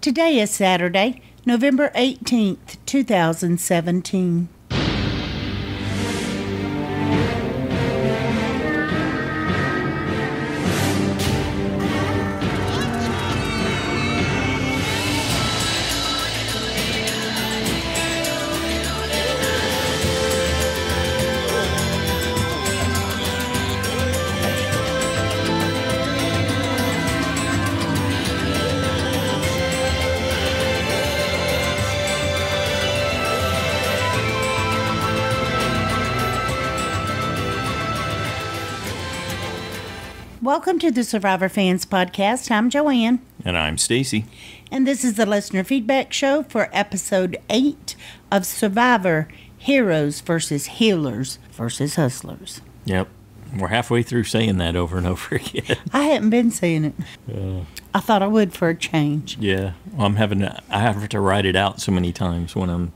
Today is Saturday, November 18th, 2017. Welcome to the Survivor Fans Podcast. I'm Joanne. And I'm Stacy. And this is the listener feedback show for episode 8 of Survivor Heroes versus Healers versus Hustlers. Yep. We're halfway through saying that over and over again. I hadn't been saying it. I thought I would for a change. Yeah. Well, I have to write it out so many times when I'm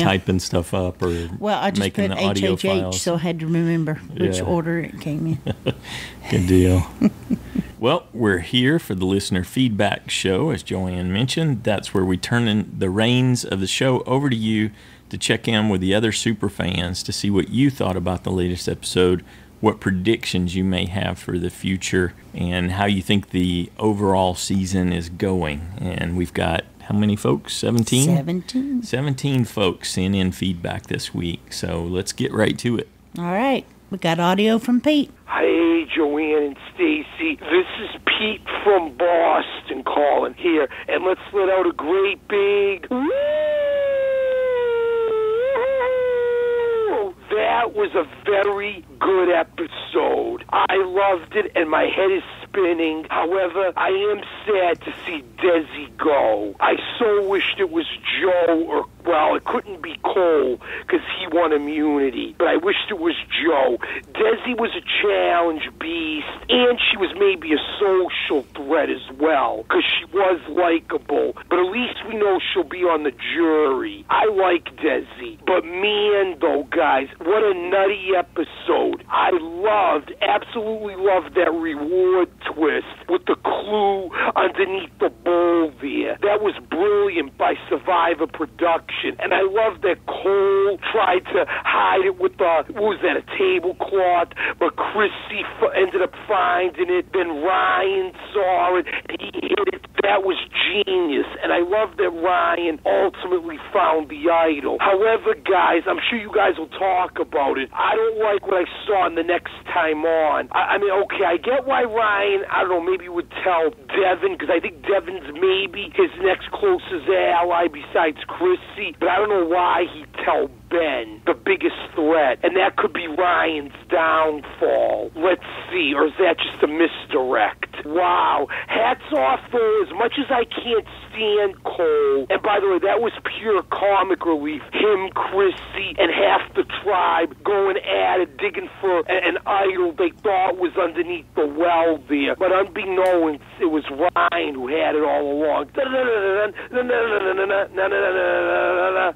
typing stuff up or I just making put the audio HHH, files. so I had to remember which order it came in. Good deal. Well, we're here for the listener feedback show, as Joanne mentioned. That's where we turn in the reins of the show over to you to check in with the other super fans to see what you thought about the latest episode, what predictions you may have for the future, and how you think the overall season is going. And we've got how many folks? 17? 17 folks sent in feedback this week. So let's get right to it. All right. We got audio from Pete. Hey, Joanne and Stacy. This is Pete from Boston calling here. And let's let out a great big woo! That was a very good episode. I loved it, and my head is spinning. However, I am sad to see Desi go. I so wished it was Joe, or, well, it couldn't be Cole, because he won immunity. But I wished it was Joe. Desi was a challenge beast, and she was maybe a social threat as well, because she was likable. But at least we know she'll be on the jury. I like Desi. But man, though, guys, what a nutty episode. I absolutely loved that reward twist with the clue underneath the bowl there. That was brilliant by Survivor Production. And I love that Cole tried to hide it with a tablecloth, but Chrissy ended up finding it. Then Ryan saw it, and he hid it. That was genius. And I love that Ryan ultimately found the idol. However, guys, I'm sure you guys will talk about it. I don't like what I saw in the next time on. I mean, okay, I get why Ryan, I don't know, maybe would tell Devin, because I think Devin's maybe his next closest ally besides Chrissy, but I don't know why he'd tell Ben, the biggest threat, and that could be Ryan's downfall. Let's see, or is that just a misdirect? Wow. Hats off, though, as much as I can't stand Cole, and by the way, that was pure comic relief, him, Chrissy, and half the tribe going at it, digging for an idol they thought was underneath the well there, but unbeknownst, it was Ryan who had it all along.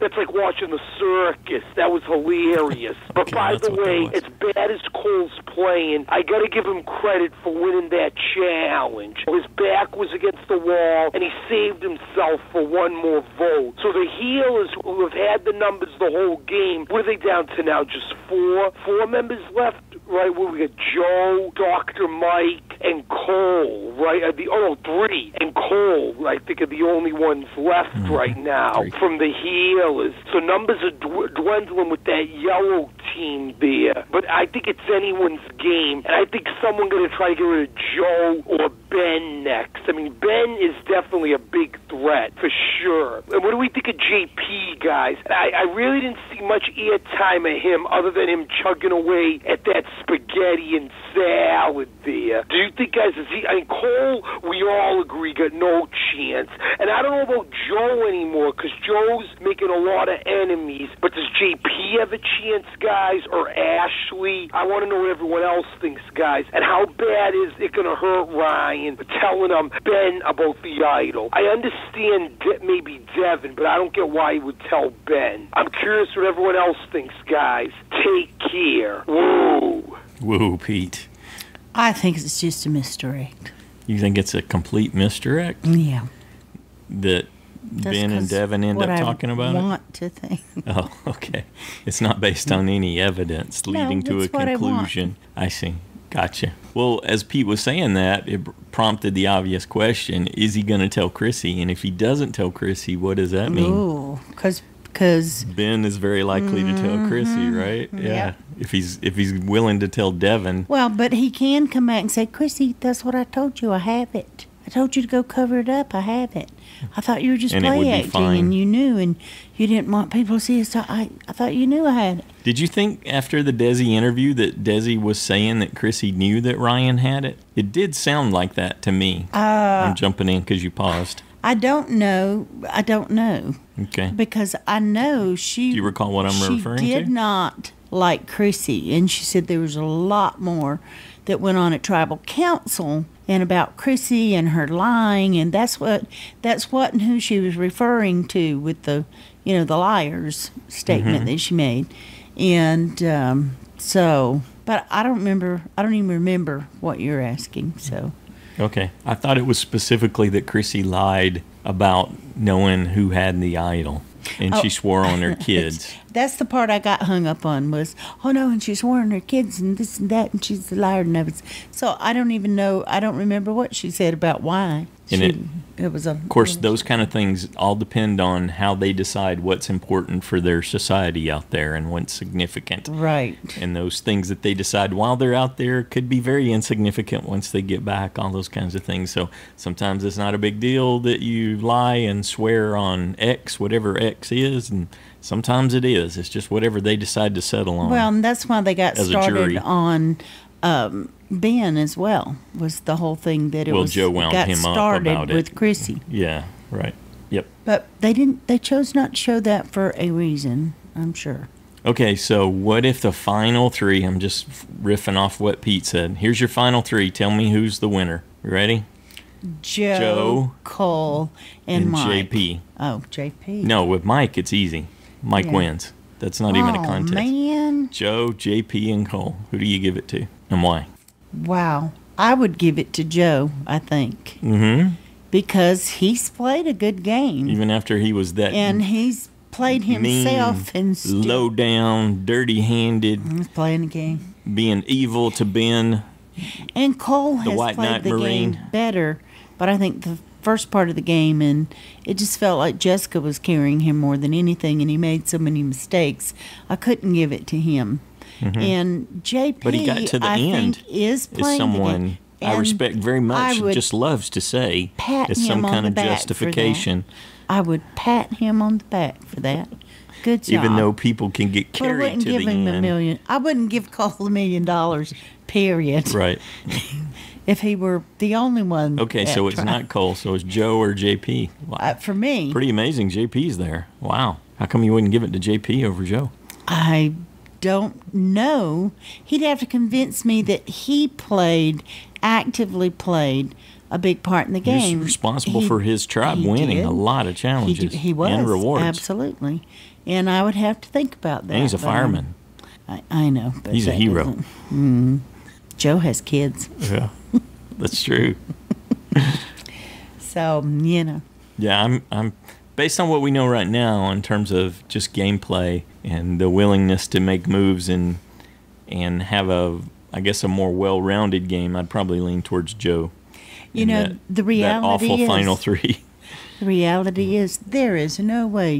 That's like watching the circus. That was hilarious. But by the way, as bad as Cole's playing, I gotta give him credit for winning that challenge. His back was against the wall, and he saved himself for one more vote. So the healers who have had the numbers the whole game, what are they down to now? Just four members left, right? Well, we got Joe, Dr. Mike, and Cole, right? Three, and Cole, I think, are the only ones left right now from the healers. So numbers are dwindling with that yellow team there. But I think it's anyone's game, and I think someone's going to try to get rid of Joe or Ben next. I mean, Ben is definitely a big threat, for sure. And what do we think of JP, guys? I really didn't see much airtime of him other than him chugging away at that spaghetti and salad there. Do you think, guys, Cole, we all agree, got no chance. And I don't know about Joe anymore, because Joe's making a lot of enemies. But does JP have a chance, guys, or Ashley? I want to know what everyone else thinks, guys. And how bad is it going to hurt Ryan telling Ben about the idol? I understand maybe Devin, but I don't get why he would tell Ben. I'm curious what everyone else thinks, guys. Take care. Woo. Woo, Pete. I think it's just a misdirect. You think it's a complete misdirect? Yeah. that Ben and Devin end up talking about it? I want to think. Oh, okay. It's not based on any evidence leading to a conclusion. I see. Gotcha. Well, as Pete was saying that, it prompted the obvious question, is he going to tell Chrissy? And if he doesn't tell Chrissy, what does that mean? Ooh, because Ben is very likely to tell Chrissy, right? Yeah. If he's willing to tell Devin. Well, but he can come back and say, Chrissy, that's what I told you. I have it. I told you to go cover it up. I have it. I thought you were just play acting, and you knew, and you didn't want people to see it. So I thought you knew I had it. Did you think after the Desi interview that Desi was saying that Chrissy knew that Ryan had it? It did sound like that to me. I'm jumping in because you paused. I don't know. Okay. Because I know she... Do you recall what I'm referring to? She did not like Chrissy, and she said there was a lot more that went on at Tribal Council and about Chrissy and her lying, and that's what and who she was referring to with the, the liars statement that she made. And but I don't even remember what you're asking, so... Okay. I thought it was specifically that Chrissy lied about knowing who had the idol, and she swore on her kids. That's the part I got hung up on was, oh no, and she swore on her kids and this and that, and she's a liar and everything. So I don't even know, I don't remember what she said about why. Of course, those kind of things all depend on how they decide what's important for their society out there and what's significant. Right. And those things that they decide while they're out there could be very insignificant once they get back, all those kinds of things. So sometimes it's not a big deal that you lie and swear on X, whatever X is, and sometimes it is. It's just whatever they decide to settle on. Well, and that's why they got started on... Ben as well was the whole thing that Joe wound him up about it with Chrissy. Yeah, right. Yep. But they chose not to show that for a reason, I'm sure. Okay, so what if the final three, I'm just riffing off what Pete said. Here's your final three. Tell me who's the winner. You ready? Joe, Cole, and Mike. JP. Oh, JP. No, with Mike, it's easy. Mike wins. That's not even a contest. Man. Joe, JP, and Cole. Who do you give it to, and why? Wow. I would give it to Joe, I think. Mm-hmm. Because he's played a good game. Even after he was that and he's played himself mean, and low down, dirty-handed. He's playing the game. Being evil to Ben. And Cole has White played Knight the Marine. game better. But I think the first part of the game, and it just felt like Jessica was carrying him more than anything, and he made so many mistakes. I couldn't give it to him. Mm-hmm. And JP, but he got to the end, think, is playing someone the I respect very much, just loves to say it's some kind of justification. I would pat him on the back for that. Good job. Even though people can get carried to the end. I wouldn't give Cole $1 million, period. Right. If he were the only one. Okay, so it's not Cole, so it's Joe or JP. Wow. For me. Pretty amazing JP's there. Wow. How come you wouldn't give it to JP over Joe? I don't know. He'd have to convince me that he actively played a big part in the game. He was responsible for his tribe winning a lot of challenges he was, and rewards. Absolutely. And I would have to think about that. And he's a fireman. I know. But he's a hero. Joe has kids. Yeah, that's true. So, Yeah, I'm based on what we know right now in terms of just gameplay and the willingness to make moves and have a more well-rounded game, I'd probably lean towards Joe. The reality that awful is, final three. The reality is there is no way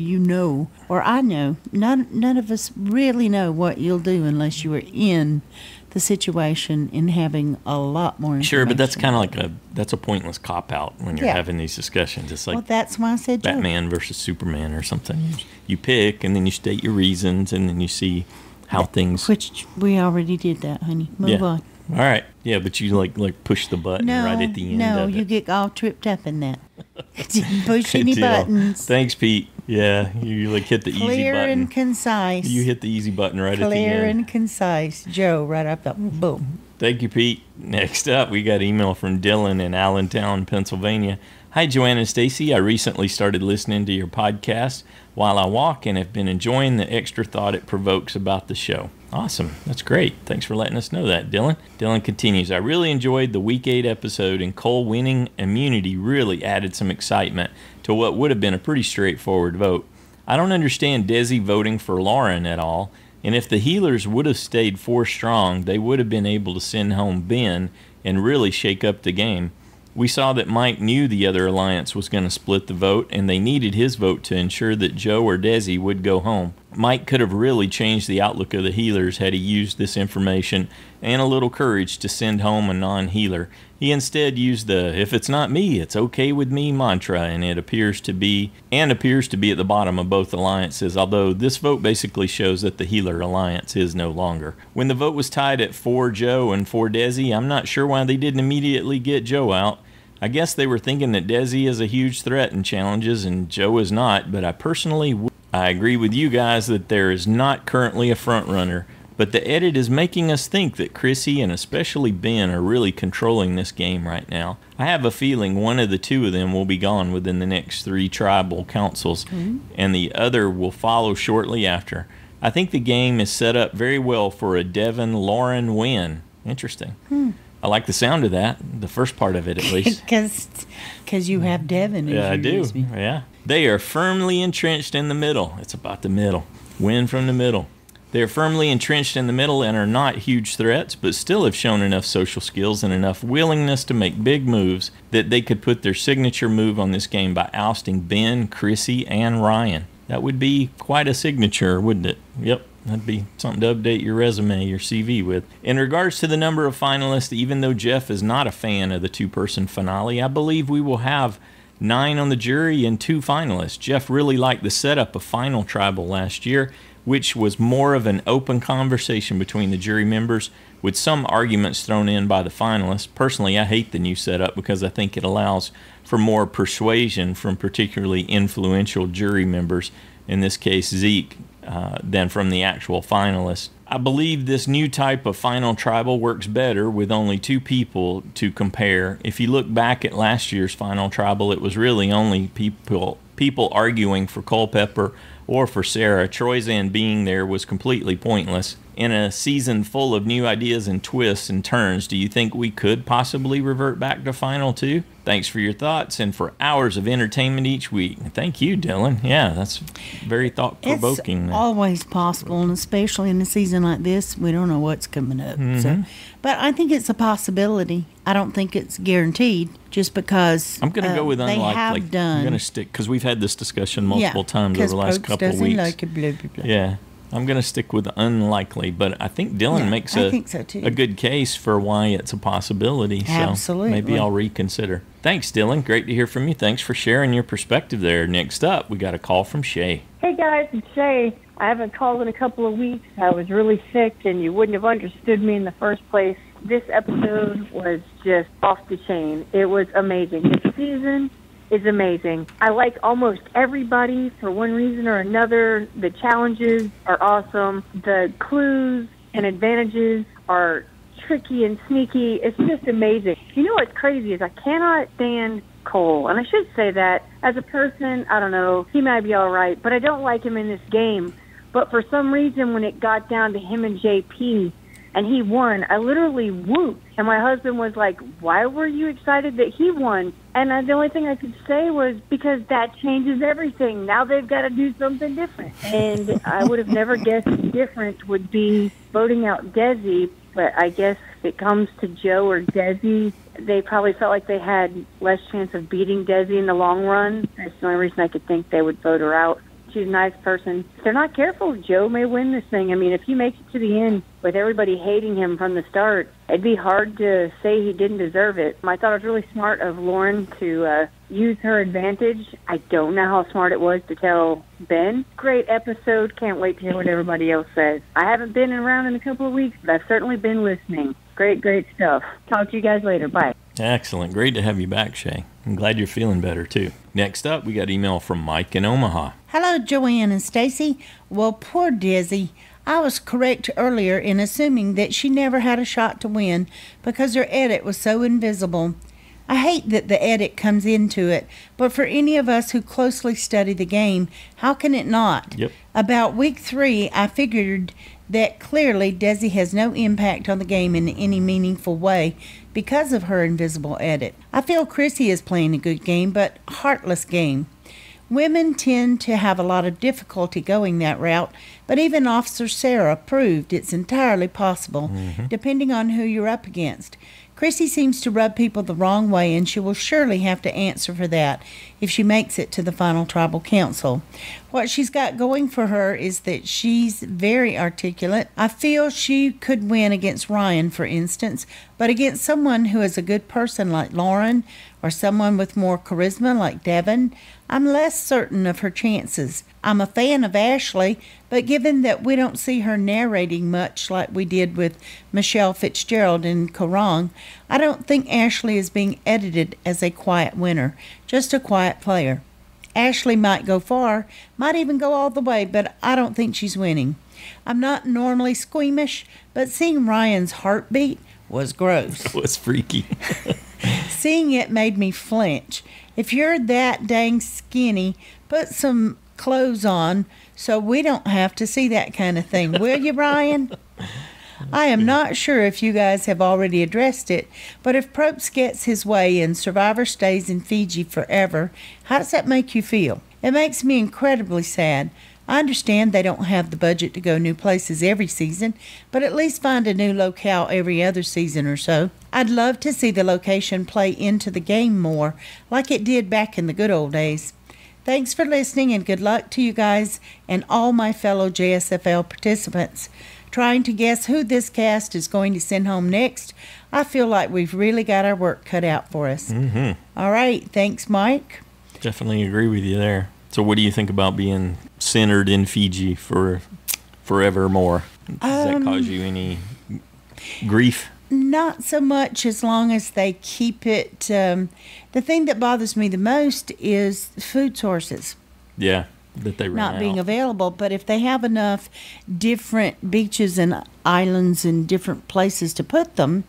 or I know, none of us really know what you'll do unless you are in the situation and having a lot more information. Sure, but that's kind of like that's a pointless cop-out when you're having these discussions. It's like that's why I said Batman versus Superman or something. You pick, and then you state your reasons, and then you see how things... Which we already did that, honey. Move on. All right. Yeah, but you like push the button right at the end of it. No, you get all tripped up in that. Didn't push any buttons. Thanks, Pete. Yeah, you hit the easy button. Clear and concise. You hit the easy button right at the end. Clear and concise. Joe, right up, boom. Thank you, Pete. Next up, we got email from Dylan in Allentown, Pennsylvania. Hi, Joanna and Stacy. I recently started listening to your podcast while I walk and have been enjoying the extra thought it provokes about the show. Awesome. That's great. Thanks for letting us know that, Dylan. Dylan continues, I really enjoyed the Week 8 episode, and Cole winning immunity really added some excitement to what would have been a pretty straightforward vote. I don't understand Desi voting for Lauren at all, and if the healers would have stayed 4 strong, they would have been able to send home Ben and really shake up the game. We saw that Mike knew the other alliance was going to split the vote, and they needed his vote to ensure that Joe or Desi would go home. Mike could have really changed the outlook of the healers had he used this information and a little courage to send home a non-healer. He instead used the "if it's not me, it's okay with me" mantra, and it appears to be at the bottom of both alliances, although this vote basically shows that the healer alliance is no longer. When the vote was tied at 4 Joe and 4 Desi, I'm not sure why they didn't immediately get Joe out. I guess they were thinking that Desi is a huge threat in challenges and Joe is not, but I agree with you guys that there is not currently a front runner, but the edit is making us think that Chrissy and especially Ben are really controlling this game right now. I have a feeling one of the 2 of them will be gone within the next 3 tribal councils, and the other will follow shortly after. I think the game is set up very well for a Devin-Lauren win. Interesting. I like the sound of that, the first part of it at least. Because you have Devin. Yeah, I do. Yeah. They are firmly entrenched in the middle. It's about the middle. Win from the middle. They are firmly entrenched in the middle and are not huge threats, but still have shown enough social skills and enough willingness to make big moves that they could put their signature move on this game by ousting Ben, Chrissy, and Ryan. That would be quite a signature, wouldn't it? Yep. That'd be something to update your resume, your CV with. In regards to the number of finalists, even though Jeff is not a fan of the 2-person finale, I believe we will have 9 on the jury and 2 finalists. Jeff really liked the setup of Final Tribal last year, which was more of an open conversation between the jury members with some arguments thrown in by the finalists. Personally, I hate the new setup because I think it allows for more persuasion from particularly influential jury members, in this case Zeke, than from the actual finalists. I believe this new type of Final Tribal works better with only 2 people to compare. If you look back at last year's Final Tribal, it was really only people arguing for Culpepper or for Sarah. Troyzan being there was completely pointless. In a season full of new ideas and twists and turns, do you think we could possibly revert back to Final 2? Thanks for your thoughts and for hours of entertainment each week. Thank you, Dylan. Yeah, that's very thought-provoking. It's always possible, and especially in a season like this, we don't know what's coming up. So, but I think it's a possibility. I don't think it's guaranteed just because I'm going to go with unlikely. They have done. I'm going to stick, because we've had this discussion multiple times over the last couple of weeks. Like it, blah, blah, blah. Yeah. I'm going to stick with unlikely, but I think Dylan makes a good case for why it's a possibility. Absolutely. So maybe I'll reconsider. Thanks, Dylan. Great to hear from you. Thanks for sharing your perspective there. Next up, we got a call from Shea. Hey, guys, it's Shea. I haven't called in a couple of weeks. I was really sick, and you wouldn't have understood me in the first place. This episode was just off the chain. It was amazing. This season is amazing. I like almost everybody for one reason or another. The challenges are awesome. The clues and advantages are tricky and sneaky. It's just amazing. You know what's crazy is I cannot stand Cole. And I should say that as a person, I don't know, he might be all right, but I don't like him in this game. But for some reason, when it got down to him and JP, and he won, I literally whooped. And my husband was like, why were you excited that he won? And the only thing I could say was, because that changes everything. Now they've got to do something different. And I would have never guessed different would be voting out Desi. But I guess if it comes to Joe or Desi, they probably felt like they had less chance of beating Desi in the long run. That's the only reason I could think they would vote her out. She's a nice person. If they're not careful, Joe may win this thing. I mean, if he makes it to the end with everybody hating him from the start, it'd be hard to say he didn't deserve it. I thought it was really smart of Lauren to use her advantage. I don't know how smart it was to tell Ben. Great episode. Can't wait to hear what everybody else says. I haven't been around in a couple of weeks, but I've certainly been listening. Great, great stuff. Talk to you guys later. Bye. Excellent. Great to have you back, Shea. I'm glad you're feeling better, too. Next up, we got email from Mike in Omaha. Hello, Joanne and Stacy. Well, poor Desi. I was correct earlier in assuming that she never had a shot to win because her edit was so invisible. I hate that the edit comes into it, but for any of us who closely study the game, how can it not? Yep. About week 3, I figured that clearly Desi has no impact on the game in any meaningful way because of her invisible edit. I feel Chrissy is playing a good game, but heartless game. Women tend to have a lot of difficulty going that route, but even Officer Sarah proved it's entirely possible, depending on who you're up against. Chrissy seems to rub people the wrong way, and she will surely have to answer for that if she makes it to the final tribal council. What she's got going for her is that she's very articulate. I feel she could win against Ryan, for instance, but against someone who is a good person like Lauren, or someone with more charisma like Devin, I'm less certain of her chances. I'm a fan of Ashley, but given that we don't see her narrating much like we did with Michelle Fitzgerald in Korong, I don't think Ashley is being edited as a quiet winner, just a quiet player. Ashley might go far, might even go all the way, but I don't think she's winning. I'm not normally squeamish, but seeing Ryan's heartbeat was gross. It was freaky. Seeing it made me flinch. If you're that dang skinny, put some clothes on so we don't have to see that kind of thing, will you, Ryan? I am not sure if you guys have already addressed it, but if Probst gets his way and Survivor stays in Fiji forever, how does that make you feel? It makes me incredibly sad. I understand they don't have the budget to go new places every season, but at least find a new locale every other season or so. I'd love to see the location play into the game more, like it did back in the good old days. Thanks for listening, and good luck to you guys and all my fellow JSFL participants. Trying to guess who this cast is going to send home next, I feel like we've really got our work cut out for us. All right, thanks, Mike. Definitely agree with you there. So what do you think about being centered in Fiji for forevermore? Does that cause you any grief? Not so much, as long as they keep it. The thing that bothers me the most is food sources. Yeah, that they run not out. being available. But if they have enough different beaches and islands and different places to put them,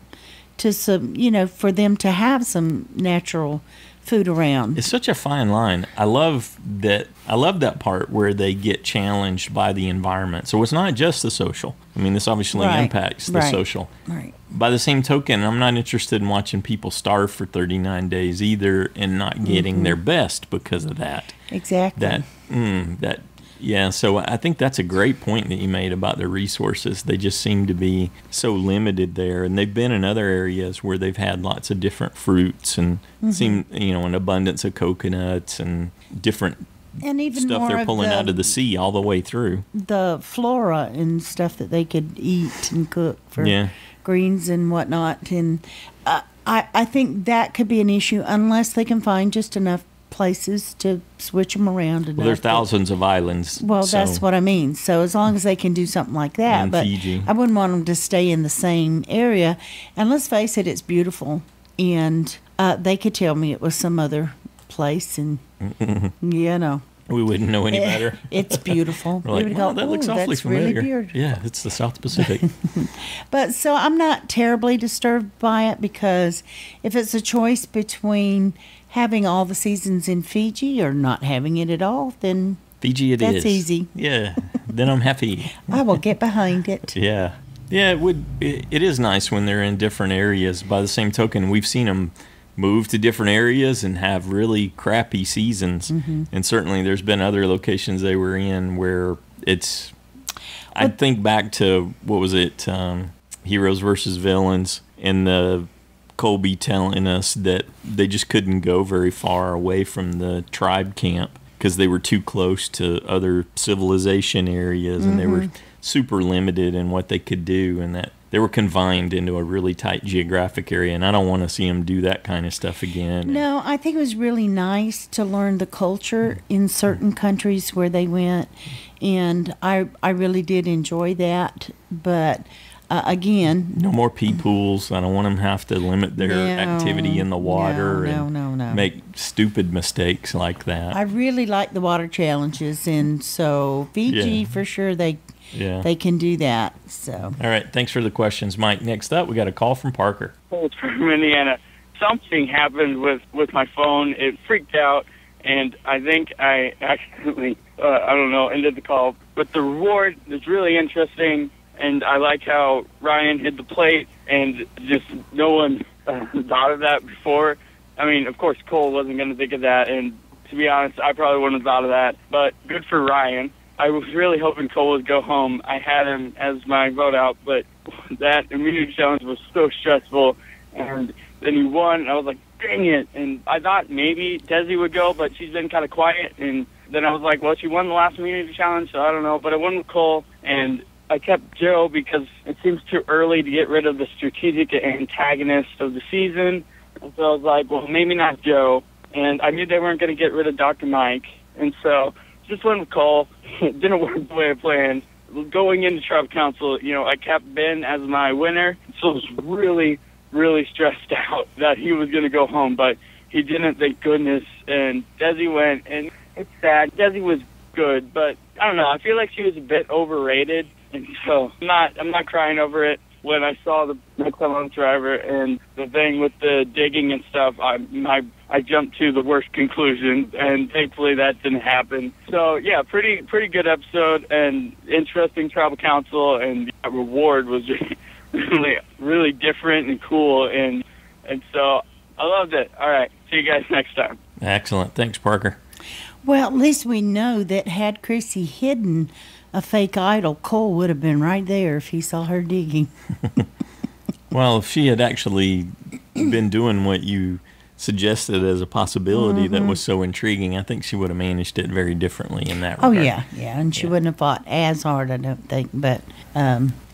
to some, for them to have some natural food around. It's such a fine line. I love that part where they get challenged by the environment. So it's not just the social. I mean, this obviously impacts the social. Right. By the same token, I'm not interested in watching people starve for 39 days either and not getting their best because of that. Exactly. Yeah, so I think that's a great point that you made about their resources. They just seem to be so limited there, and they've been in other areas where they've had lots of different fruits and seem, an abundance of coconuts and different and even stuff more they're pulling out of the sea all the way through. The flora and stuff that they could eat and cook for greens and whatnot. And I think that could be an issue unless they can find just enough places to switch them around. Well, there's thousands of islands. Well, that's what I mean. So as long as they can do something like that. But Fiji. I wouldn't want them to stay in the same area. And let's face it, it's beautiful. And they could tell me it was some other place. And, we wouldn't know any better. It's beautiful. We're like, wow, that looks awfully familiar. Really yeah, it's the South Pacific. But so I'm not terribly disturbed by it, because if it's a choice between having all the seasons in Fiji or not having it at all, then Fiji it that's is. easy. Yeah, then I'm happy. I will get behind it. Yeah, it is nice when they're in different areas. By the same token, we've seen them move to different areas and have really crappy seasons. And certainly there's been other locations they were in where it's, I think back to, what was it, Heroes versus Villains, and the Colby telling us that they just couldn't go very far away from the tribe camp because they were too close to other civilization areas, and they were super limited in what they could do, and that they were confined into a really tight geographic area. And I don't want to see them do that kind of stuff again. No, I think it was really nice to learn the culture in certain countries where they went, and I really did enjoy that. But again, no more pee pools. I don't want them to have to limit their activity in the water and make stupid mistakes like that. I really like the water challenges, and so Fiji for sure they can do that. So all right, thanks for the questions, Mike. Next up, we got a call from Parker. It's from Indiana. something happened with my phone. It freaked out, and I think I accidentally, ended the call. But the reward is really interesting, and I like how Ryan hit the plate, and just no one thought of that before. I mean, of course, Cole wasn't going to think of that, and to be honest, I probably wouldn't have thought of that. But good for Ryan. I was really hoping Cole would go home. I had him as my vote out, but that immunity challenge was so stressful, and then he won, and I was like, dang it. And I thought maybe Desi would go, but she's been kind of quiet, and then I was like, well, she won the last immunity challenge, so I don't know. But I went with Cole, and I kept Joe because it seems too early to get rid of the strategic antagonist of the season. And so I was like, well, maybe not Joe. And I knew they weren't going to get rid of Dr. Mike. And so just went with Cole. It didn't work the way I planned. Going into Tribal Council, I kept Ben as my winner. So I was really, really stressed out that he was going to go home. But he didn't, thank goodness. And Desi went, and it's sad. Desi was good, but I don't know. I feel like she was a bit overrated. And so I'm not crying over it. When I saw the McClellan driver and the thing with the digging and stuff, I jumped to the worst conclusion, and thankfully that didn't happen. So yeah, pretty good episode and interesting Tribal Council, and the reward was really, really different and cool, and so I loved it. All right, see you guys next time. Excellent, thanks, Parker. Well, at least we know that had Chrissy hidden a fake idol, Cole would have been right there if he saw her digging. Well, if she had actually been doing what you suggested as a possibility that was so intriguing, I think she would have managed it very differently in that regard. Oh, yeah, and she wouldn't have fought as hard, I don't think. But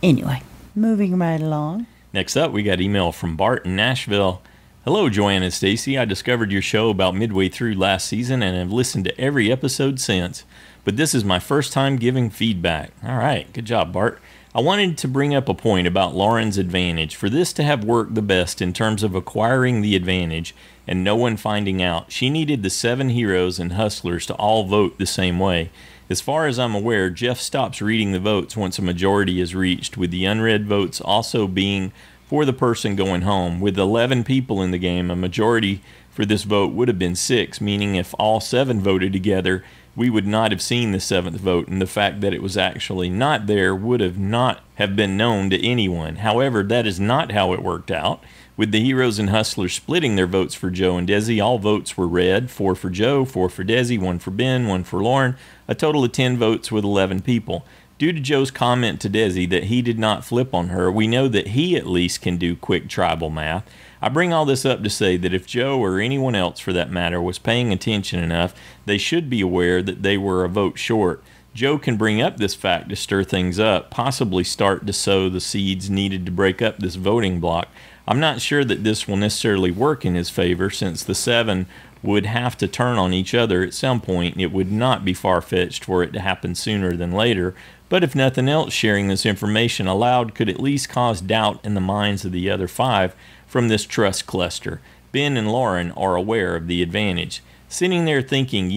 anyway, moving right along. Next up, we got email from Bart in Nashville. Hello, Joanna and Stacy. I discovered your show about midway through last season and have listened to every episode since. But this is my first time giving feedback. All right, good job, Bart. I wanted to bring up a point about Lauren's advantage. For this to have worked the best in terms of acquiring the advantage and no one finding out, she needed the 7 heroes and hustlers to all vote the same way. As far as I'm aware, Jeff stops reading the votes once a majority is reached, with the unread votes also being for the person going home. With 11 people in the game, a majority for this vote would have been 6, meaning if all 7 voted together, we would not have seen the 7th vote, and the fact that it was actually not there would have not have been known to anyone. However, that is not how it worked out. With the heroes and hustlers splitting their votes for Joe and Desi, all votes were read, 4 for Joe, 4 for Desi, 1 for Ben, 1 for Lauren, a total of 10 votes with 11 people. Due to Joe's comment to Desi that he did not flip on her, we know that he at least can do quick tribal math. I bring all this up to say that if Joe, or anyone else for that matter, was paying attention enough, they should be aware that they were a vote short. Joe can bring up this fact to stir things up, possibly start to sow the seeds needed to break up this voting block. I'm not sure that this will necessarily work in his favor, since the 7 would have to turn on each other at some point. It would not be far-fetched for it to happen sooner than later, but if nothing else, sharing this information aloud could at least cause doubt in the minds of the other 5 from this trust cluster. Ben and Lauren are aware of the advantage. Sitting there thinking,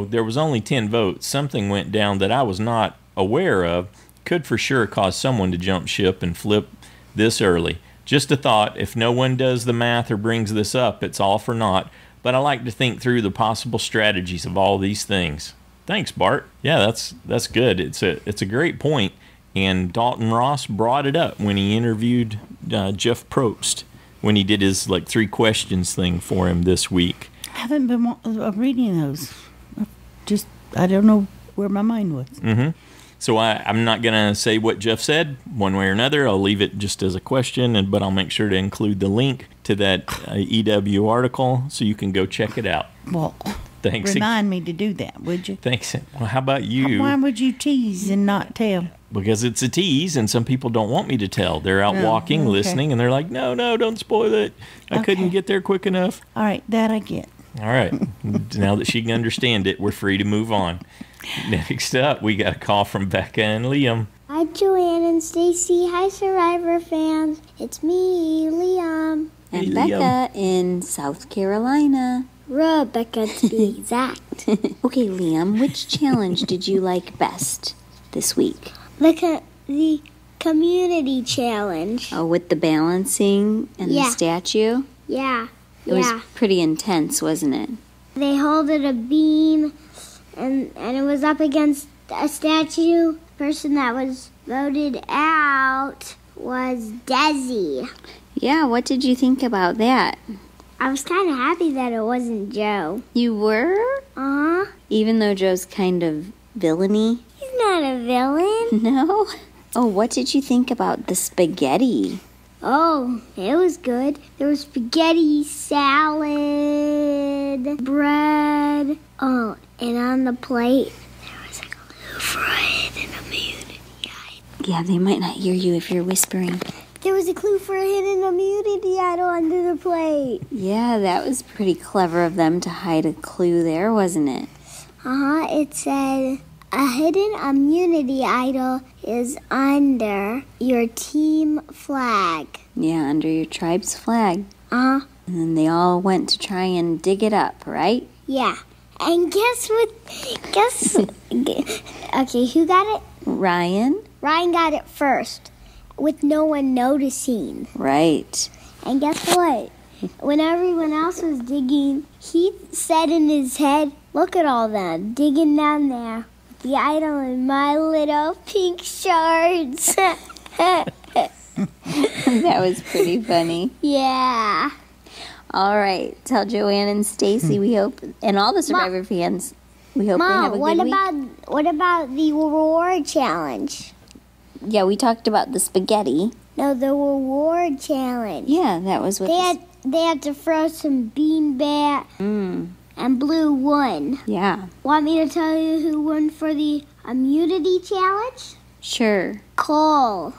there was only 10 votes, something went down that I was not aware of, could for sure cause someone to jump ship and flip this early. Just a thought, if no one does the math or brings this up, it's all for naught, but I like to think through the possible strategies of all these things. Thanks, Bart. Yeah, that's good. It's a great point, and Dalton Ross brought it up when he interviewed Jeff Probst, when he did his 3 questions thing for him this week. I haven't been reading those. I don't know where my mind was. Mm-hmm. So I'm not going to say what Jeff said one way or another. I'll leave it just as a question, but I'll make sure to include the link to that EW article so you can go check it out. Well, thanks. Remind me to do that, would you? Thanks. Well, how about you? Why would you tease and not tell? Because it's a tease, and some people don't want me to tell. They're out walking, listening, and they're like, no, don't spoil it. I couldn't get there quick enough. All right, that I get. All right. Now that she can understand it, we're free to move on. Next up, we got a call from Becca-n-Liam. Hi, Joanne and Stacy. Hi, Survivor fans. It's me, Liam. And Becca in South Carolina. Rebecca, to be exact. Okay, Liam, which challenge did you like best this week? The community challenge. Oh, with the balancing and the statue? Yeah. It was pretty intense, wasn't it? They holded a beam, and it was up against a statue. The person that was voted out was Desi. Yeah, what did you think about that? I was kind of happy that it wasn't Joe. You were? Uh-huh. Even though Joe's kind of villainy? He's not a villain. No? Oh, what did you think about the spaghetti? Oh, it was good. There was spaghetti, salad, bread. Oh, and on the plate, there was a clue for it and a immunity idol. Yeah, they might not hear you if you're whispering. There was a clue for a hidden immunity idol under the plate. Yeah, that was pretty clever of them to hide a clue there, wasn't it? Uh-huh, it said, a hidden immunity idol is under your team flag. Yeah, under your tribe's flag. Uh-huh. And then they all went to try and dig it up, right? Yeah. And guess what? Okay, who got it? Ryan? Ryan got it first, with no one noticing. Right. And guess what? When everyone else was digging, he said in his head, look at all them digging down there. The idol in my little pink shorts. That was pretty funny. Yeah. All right. Tell Joanne and Stacy we hope, and all the Survivor fans, we hope they have a good week. What about the reward challenge? Yeah, we talked about the spaghetti. No, the reward challenge. Yeah, that was what they had to throw some beanbag and Blue won. Yeah. Want me to tell you who won for the immunity challenge? Sure. Cole.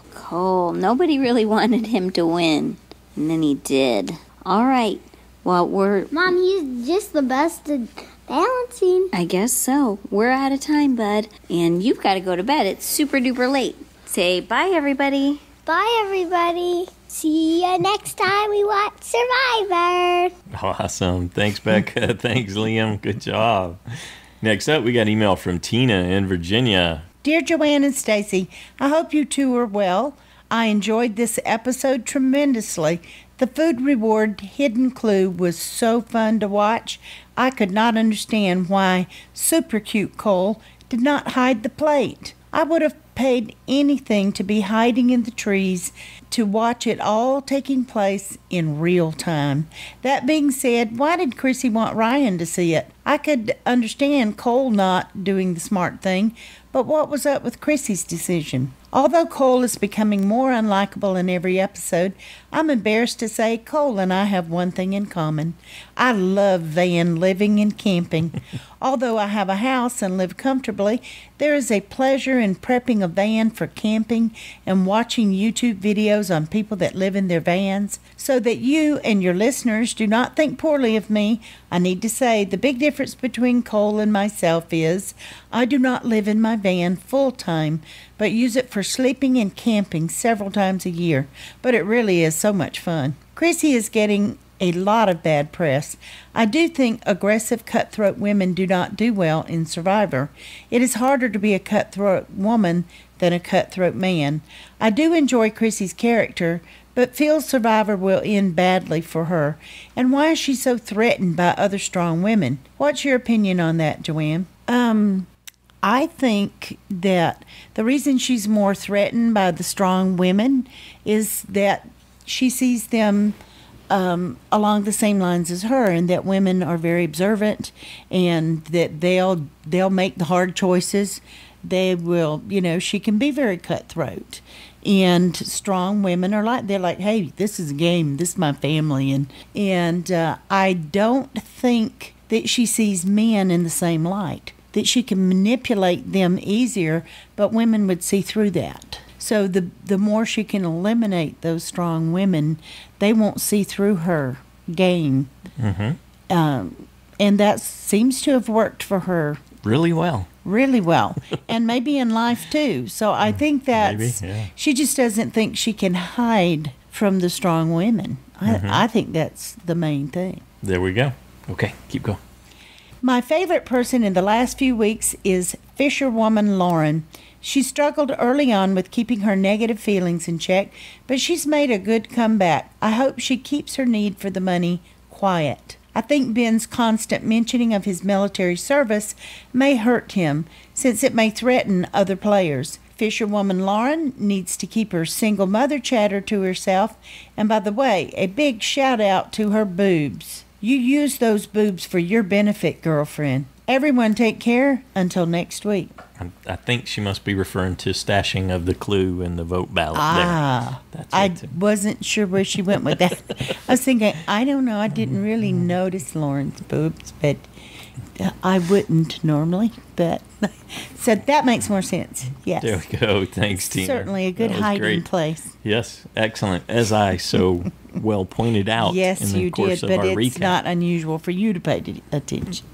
Nobody really wanted him to win, and then he did. All right. Well, Mom, he's just the best at balancing. I guess so. We're out of time, bud, and you've got to go to bed. It's super duper late. Say bye, everybody. Bye, everybody. See ya next time we watch Survivor. Awesome. Thanks, Becca. Thanks, Liam. Good job. Next up, we got an email from Tina in Virginia. Dear Joanne and Stacy, I hope you two are well. I enjoyed this episode tremendously. The food reward hidden clue was so fun to watch. I could not understand why super cute Cole did not hide the plate. I would have paid anything to be hiding in the trees to watch it all taking place in real time. That being said, why did Chrissy want Ryan to see it? I could understand Cole not doing the smart thing, but what was up with Chrissy's decision? Although Cole is becoming more unlikable in every episode, I'm embarrassed to say Cole and I have one thing in common. I love van living and camping. Although I have a house and live comfortably, there is a pleasure in prepping a van for camping and watching YouTube videos on people that live in their vans. So that you and your listeners do not think poorly of me, I need to say the big difference between Cole and myself is I do not live in my van full time, but use it for sleeping and camping several times a year. But it really is so much fun. Chrissy is getting a lot of bad press. I do think aggressive cutthroat women do not do well in Survivor. It is harder to be a cutthroat woman than a cutthroat man. I do enjoy Chrissy's character, but feel Survivor will end badly for her. And why is she so threatened by other strong women? What's your opinion on that, Joanne? I think that the reason she's more threatened by the strong women is that she sees them along the same lines as her, and that women are very observant, and that they'll make the hard choices. They will, she can be very cutthroat. And strong women are they're like, hey, this is a game, this is my family. And I don't think that she sees men in the same light, that she can manipulate them easier, but women would see through that. So the more she can eliminate those strong women, they won't see through her game. Mm-hmm. And that seems to have worked for her really well. Really well. And maybe in life too. So I think that's, she just doesn't think she can hide from the strong women. I think that's the main thing. There we go. Okay, keep going. My favorite person in the last few weeks is fisherwoman Lauren. She struggled early on with keeping her negative feelings in check, but she's made a good comeback. I hope she keeps her need for the money quiet. I think Ben's constant mentioning of his military service may hurt him, since it may threaten other players. Fisherwoman Lauren needs to keep her single mother chatter to herself. And by the way, a big shout out to her boobs. You use those boobs for your benefit, girlfriend. Everyone take care until next week. I think she must be referring to stashing of the clue in the vote ballot there. I wasn't sure where she went with that. I was thinking, I don't know, I didn't really notice Lauren's boobs, but I wouldn't normally. But so that makes more sense. Yes. There we go. Thanks, Tina. Certainly a good hiding place. Yes, excellent. As I so well pointed out yes, in the course of our recap. Yes, you did, but it's not unusual for you to pay attention.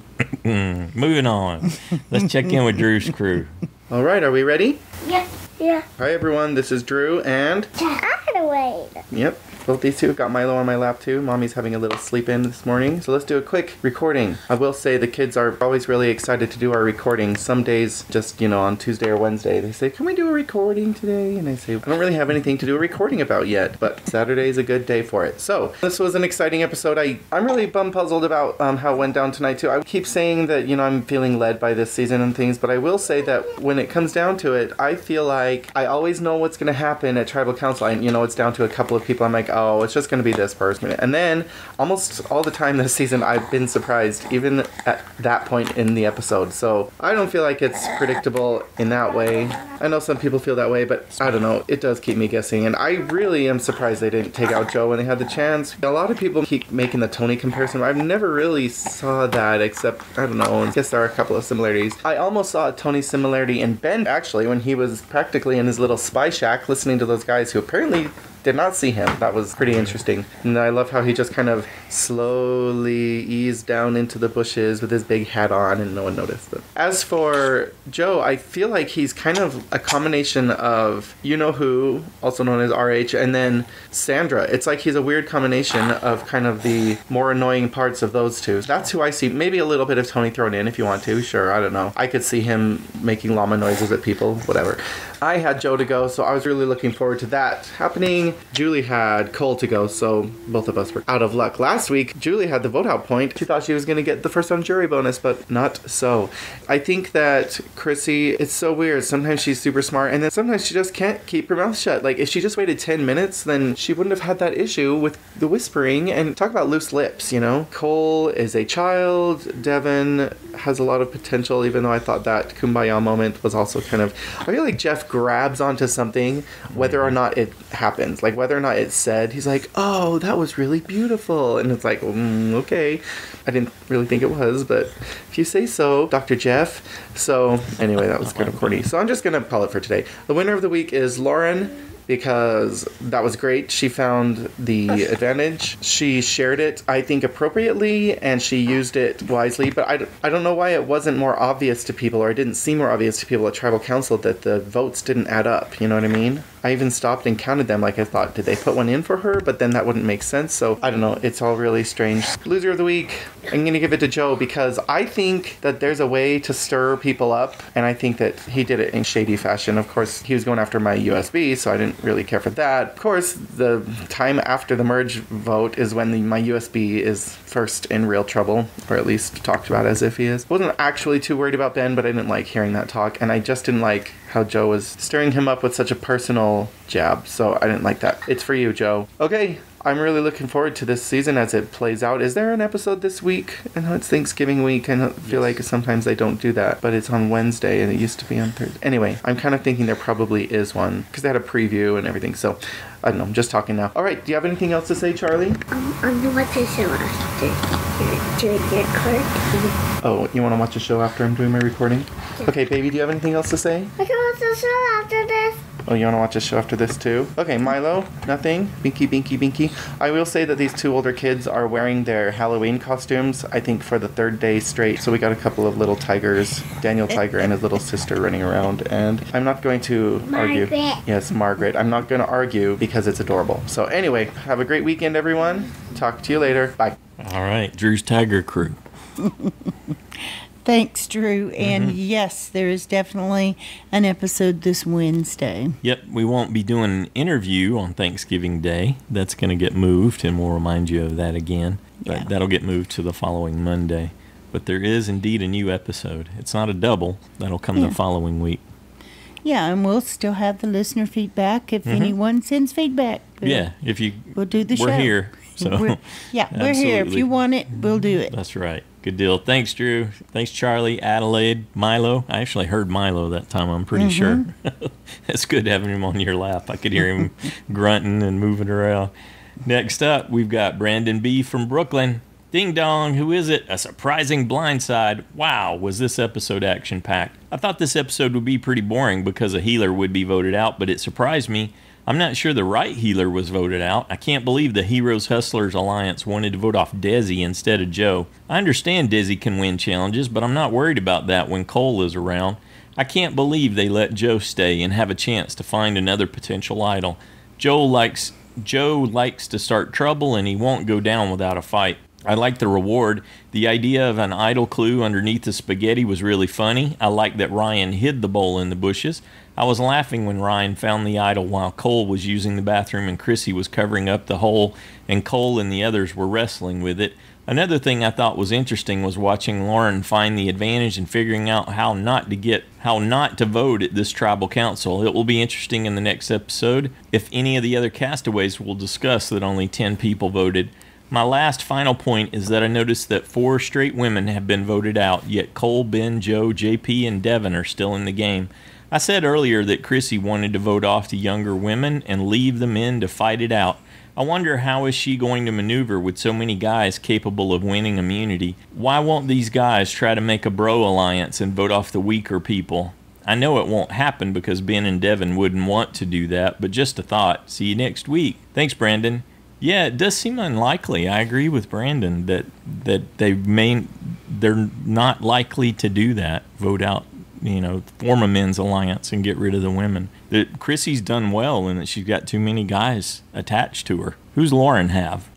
Moving on. Let's check in with Drew's crew. All right, are we ready? Yep. Yeah. Hi, everyone. This is Drew and... Castaways. Yep. Both these two. Got Milo on my lap, too. Mommy's having a little sleep in this morning. So let's do a quick recording. I will say the kids are always really excited to do our recording. Some days, just, on Tuesday or Wednesday, they say, can we do a recording today? And I say, I don't really have anything to do a recording about yet, but Saturday is a good day for it. So this was an exciting episode. I'm really puzzled about how it went down tonight, too. I keep saying that, I'm feeling led by this season and things, but I will say that when it comes down to it, I feel like I always know what's going to happen at Tribal Council. It's down to a couple of people. I'm like, oh, it's just going to be this person. And then almost all the time this season, I've been surprised, even at that point in the episode. So I don't feel like it's predictable in that way. I know some people feel that way, but I don't know. It does keep me guessing. And I really am surprised they didn't take out Joe when they had the chance. A lot of people keep making the Tony comparison. I've never really saw that, except, I don't know, I guess there are a couple of similarities. I almost saw a Tony similarity in Ben, actually, when he was practically in his little spy shack listening to those guys who apparently did not see him. That was pretty interesting. And I love how he just kind of slowly eased down into the bushes with his big hat on and no one noticed. But as for Joe, I feel like he's kind of a combination of you-know-who, also known as RH, and then Sandra. It's like he's a weird combination of kind of the more annoying parts of those two. That's who I see. Maybe a little bit of Tony thrown in if you want to. Sure, I don't know. I could see him making llama noises at people, whatever. I had Joe to go, so I was really looking forward to that happening. Julie had Cole to go, so both of us were out of luck. Last week, Julie had the vote out point. She thought she was going to get the first on jury bonus, but not so. I think that Chrissy, it's so weird. Sometimes she's super smart, and then sometimes she just can't keep her mouth shut. Like, if she just waited 10 minutes, then she wouldn't have had that issue with the whispering. And talk about loose lips, Cole is a child. Devin has a lot of potential, even though I thought that Kumbaya moment was also kind of... I feel like Jeff grabs onto something, whether or not it happens. Like, whether or not it's said, he's like, oh, that was really beautiful. And it's like, okay. I didn't really think it was, but if you say so, Dr. Jeff. So, anyway, that was kind of corny. So I'm just going to call it for today. The winner of the week is Lauren, because that was great. She found the advantage. She shared it, I think, appropriately, and she used it wisely. But I don't know why it wasn't more obvious to people, or it didn't seem more obvious to people at Tribal Council that the votes didn't add up. You know what I mean? I even stopped and counted them. Like, I thought, did they put one in for her? But then that wouldn't make sense. So, I don't know. It's all really strange. Loser of the week, I'm going to give it to Joe, because I think that there's a way to stir people up, and I think that he did it in shady fashion. Of course, he was going after my USB, so I didn't really care for that. Of course, the time after the merge vote is when my USB is first in real trouble, or at least talked about as if he is. I wasn't actually too worried about Ben, but I didn't like hearing that talk, and I just didn't like how Joe was stirring him up with such a personal jab, so I didn't like that. It's for you, Joe. Okay, I'm really looking forward to this season as it plays out. Is there an episode this week? I know it's Thanksgiving week. I feel like sometimes they don't do that, but it's on Wednesday and it used to be on Thursday. Anyway, I'm kind of thinking there probably is one because they had a preview and everything. So I don't know. I'm just talking now. All right. Do you have anything else to say, Charlie? I'm going to watch the show after doing your recording. Oh, you want to watch a show after I'm doing my recording? Yeah. Okay, baby. Do you have anything else to say? I can watch the show after this. Oh, you want to watch a show after this too? Okay, Milo, nothing? Binky, binky, binky. I will say that these two older kids are wearing their Halloween costumes, I think, for the third day straight. So we got a couple of little tigers, Daniel Tiger and his little sister running around. And I'm not going to argue. Yes, Margaret. I'm not going to argue because it's adorable. So anyway, have a great weekend, everyone. Talk to you later. Bye. All right, Drew's Tiger Crew. Thanks, Drew. And yes, there is definitely an episode this Wednesday. Yep, we won't be doing an interview on Thanksgiving Day. That's going to get moved, and we'll remind you of that again. But that'll get moved to the following Monday. But there is indeed a new episode. It's not a double. That'll come the following week. Yeah, and we'll still have the listener feedback if anyone sends feedback. We'll do the show. We're here. So we're here. If you want it, we'll do it. That's right. Good deal. Thanks, Drew. Thanks, Charlie, Adelaide, Milo. I actually heard Milo that time, I'm pretty sure. It's good having him on your lap. I could hear him grunting and moving around. Next up, we've got Brandon B. from Brooklyn. Ding dong, who is it? A surprising blindside. Wow, was this episode action-packed. I thought this episode would be pretty boring because a healer would be voted out, but it surprised me. I'm not sure the right healer was voted out. I can't believe the Heroes Hustlers Alliance wanted to vote off Desi instead of Joe. I understand Desi can win challenges, but I'm not worried about that when Cole is around. I can't believe they let Joe stay and have a chance to find another potential idol. Joe likes to start trouble, and he won't go down without a fight. I like the reward. The idea of an idol clue underneath the spaghetti was really funny. I like that Ryan hid the bowl in the bushes. I was laughing when Ryan found the idol while Cole was using the bathroom and Chrissy was covering up the hole and Cole and the others were wrestling with it. Another thing I thought was interesting was watching Lauren find the advantage in figuring out how not to vote at this tribal council. It will be interesting in the next episode if any of the other castaways will discuss that only 10 people voted. My last final point is that I noticed that 4 straight women have been voted out, yet Cole, Ben, Joe, JP, and Devin are still in the game. I said earlier that Chrissy wanted to vote off the younger women and leave the men to fight it out. I wonder how is she going to maneuver with so many guys capable of winning immunity? Why won't these guys try to make a bro alliance and vote off the weaker people? I know it won't happen because Ben and Devin wouldn't want to do that, but just a thought. See you next week. Thanks, Brandon. Yeah, it does seem unlikely. I agree with Brandon that they're not likely to do that. Vote out, form a men's alliance and get rid of the women. That Chrissy's done well and that she's got too many guys attached to her. Who's Lauren have?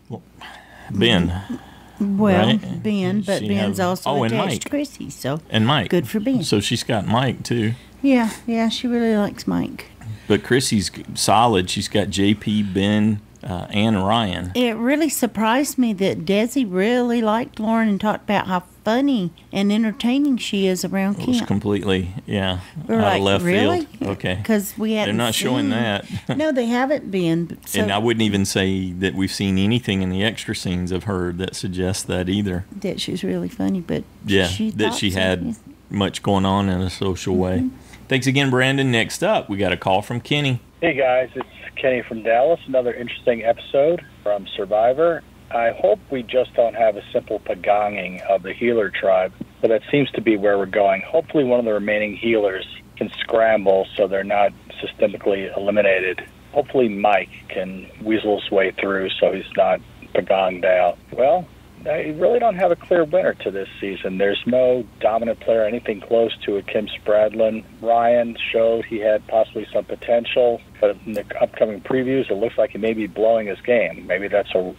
Ben. Well, right? Ben, but Ben's also attached Mike. to Chrissy, so and Mike. Good for Ben. So she's got Mike too. Yeah, she really likes Mike. But Chrissy's solid. She's got JP, Ben, and Ryan. It really surprised me that Desi really liked Lauren and talked about how funny and entertaining she is around camp. It was completely, out like, of left really? field. Okay. Because we hadn't They're not showing that. No, they haven't been. So and I wouldn't even say that we've seen anything in the extra scenes of her that suggests that either. That she's really funny, but she had much going on in a social way. Thanks again, Brandon. Next up, we got a call from Kenny. Hey, guys. It's Kenny from Dallas. Another interesting episode from Survivor. I hope we just don't have a simple pagonging of the healer tribe, but that seems to be where we're going. Hopefully one of the remaining healers can scramble so they're not systemically eliminated. Hopefully Mike can weasel his way through so he's not pagonged out. Well, I really don't have a clear winner to this season. There's no dominant player, anything close to it. Kim Spradlin. Ryan showed he had possibly some potential, but in the upcoming previews, it looks like he may be blowing his game. Maybe that's a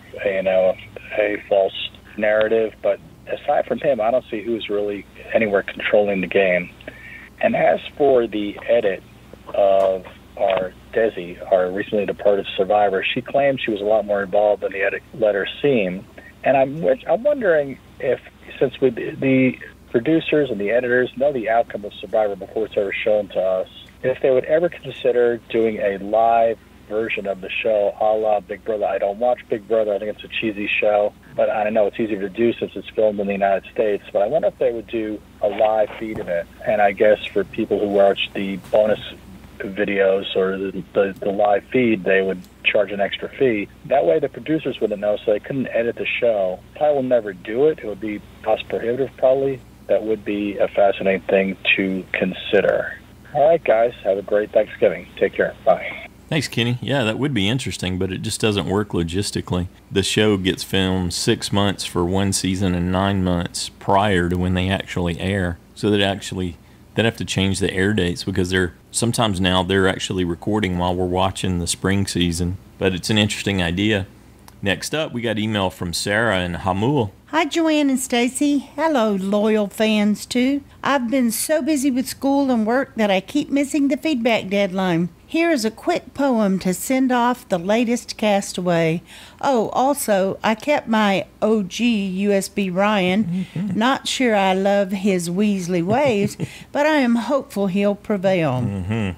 false narrative, but aside from him, I don't see who's really anywhere controlling the game. And as for the edit of our Desi, our recently departed survivor, she claimed she was a lot more involved than the edit let her seem. And I'm wondering if, since the producers and the editors know the outcome of Survivor before it's ever shown to us, if they would ever consider doing a live version of the show a la Big Brother. I don't watch Big Brother. I think it's a cheesy show, but I know it's easier to do since it's filmed in the United States. But I wonder if they would do a live feed of it. And I guess for people who watch the bonus videos or the live feed, they would charge an extra fee. That way the producers wouldn't know, so they couldn't edit the show. Probably will never do it. It would be cost prohibitive probably. That would be a fascinating thing to consider. All right, guys. Have a great Thanksgiving. Take care. Bye. Thanks, Kenny. Yeah, that would be interesting, but it just doesn't work logistically. The show gets filmed 6 months for one season and 9 months prior to when they actually air. So they'd have to change the air dates because they're actually recording while we're watching the spring season. But it's an interesting idea. Next up, we got email from Sarah in Jamul. Hi, Joanne and Stacy. Hello, loyal fans, too. I've been so busy with school and work that I keep missing the feedback deadline. Here is a quick poem to send off the latest castaway. Oh, also, I kept my OG USB Ryan. Not sure I love his Weasley ways, but I am hopeful he'll prevail.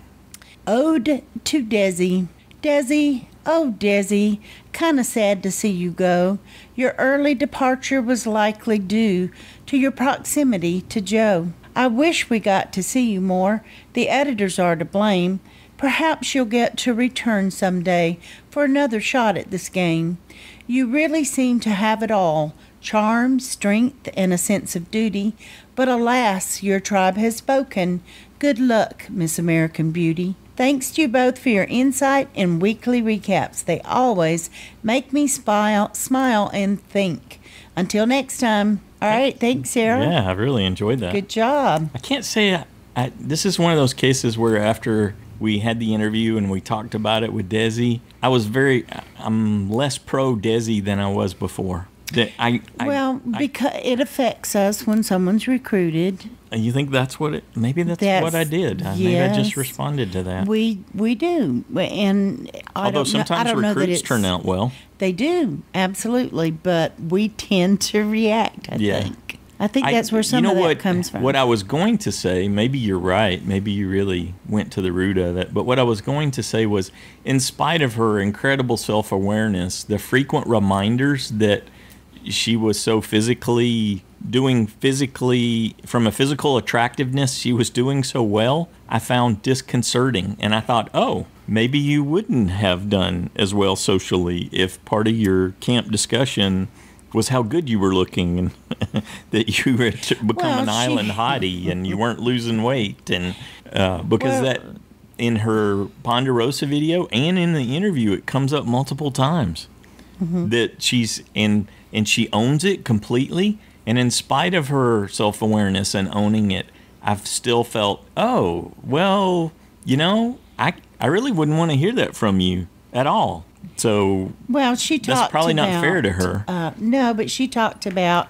Ode to Desi. Desi, oh Desi, kinda sad to see you go. Your early departure was likely due to your proximity to Joe. I wish we got to see you more. The editors are to blame. Perhaps you'll get to return someday for another shot at this game. You really seem to have it all, charm, strength, and a sense of duty. But alas, your tribe has spoken. Good luck, Miss American Beauty. Thanks to you both for your insight and weekly recaps. They always make me smile and think. Until next time. All right, thanks, Sarah. Yeah, I really enjoyed that. Good job. I can't say this is one of those cases where after we had the interview and we talked about it with Desi, I'm less pro Desi than I was before. Because it affects us when someone's recruited. You think that's what maybe that's what I did. Maybe I just responded to that. We do. And although sometimes recruits turn out well. They do, absolutely, but we tend to react, I think. I think that's where some of that comes from. What I was going to say, maybe you're right, maybe you really went to the root of it, but what I was going to say was, in spite of her incredible self-awareness, the frequent reminders that she was so from a physical attractiveness, she was doing so well, I found disconcerting. And I thought, oh, maybe you wouldn't have done as well socially if part of your camp discussion was how good you were looking and that you had become an island hottie and you weren't losing weight. And because that in her Ponderosa video and in the interview, it comes up multiple times that she's and she owns it completely. And in spite of her self-awareness and owning it, I've still felt, oh, well, I really wouldn't want to hear that from you at all. So she talked that's probably not fair to her. No, but she talked about,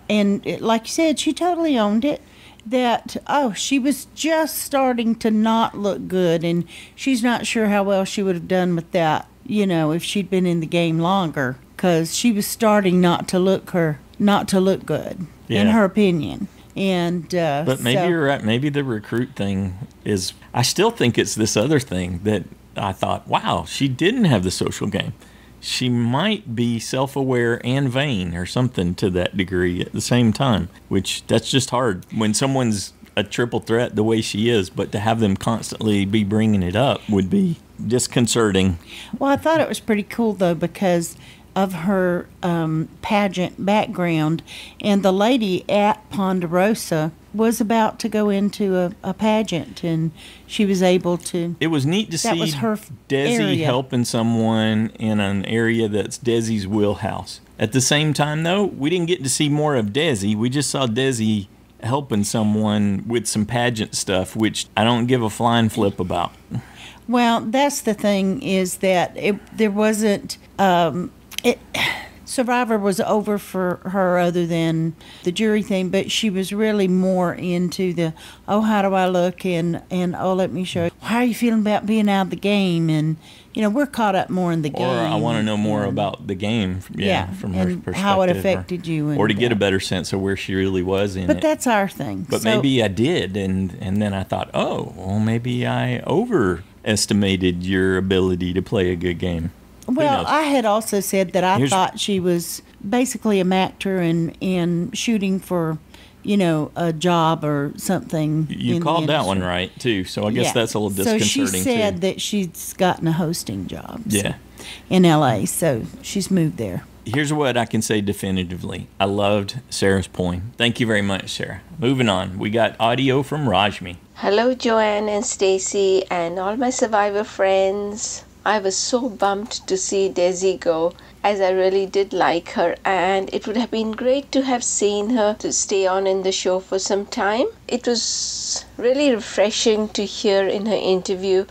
and like you said, she totally owned it, that, she was just starting to not look good, and she's not sure how well she would have done with that, if she'd been in the game longer, because she was starting not to look good, in her opinion. And but maybe you're right. Maybe the recruit thing is. I still think it's this other thing that I thought, wow, she didn't have the social game. She might be self-aware and vain or something to that degree at the same time, which that's just hard when someone's a triple threat the way she is, but to have them constantly be bringing it up would be disconcerting. Well, I thought it was pretty cool, though, because of her pageant background, and the lady at Ponderosa was about to go into a pageant, and she was able to. It was neat to see Desi area. Helping someone in an area that's Desi's wheelhouse. At the same time, though, we didn't get to see more of Desi. We just saw Desi helping someone with some pageant stuff, which I don't give a flying flip about. Well, that's the thing, is that there wasn't. Survivor was over for her other than the jury thing, but she was really more into the, how do I look, and let me show you. How are you feeling about being out of the game? And, we're caught up more in the game. Or I want to know more about the game, from her perspective. How it affected you. Or to get a better sense of where she really was in it. But that's our thing. But maybe I did, and then I thought, maybe I overestimated your ability to play a good game. Well, I had also said that I thought she was basically a actor and shooting for, a job or something. You called that one right, too, so I guess that's a little disconcerting, So she said that she's gotten a hosting job in L.A., so she's moved there. Here's what I can say definitively. I loved Sarah's poem. Thank you very much, Sarah. Moving on, we got audio from Rashmi. Hello, Joanne and Stacy and all my Survivor friends. I was so bummed to see Desi go, as I really did like her, and it would have been great to have seen her to stay on in the show for some time. It was really refreshing to hear in her interview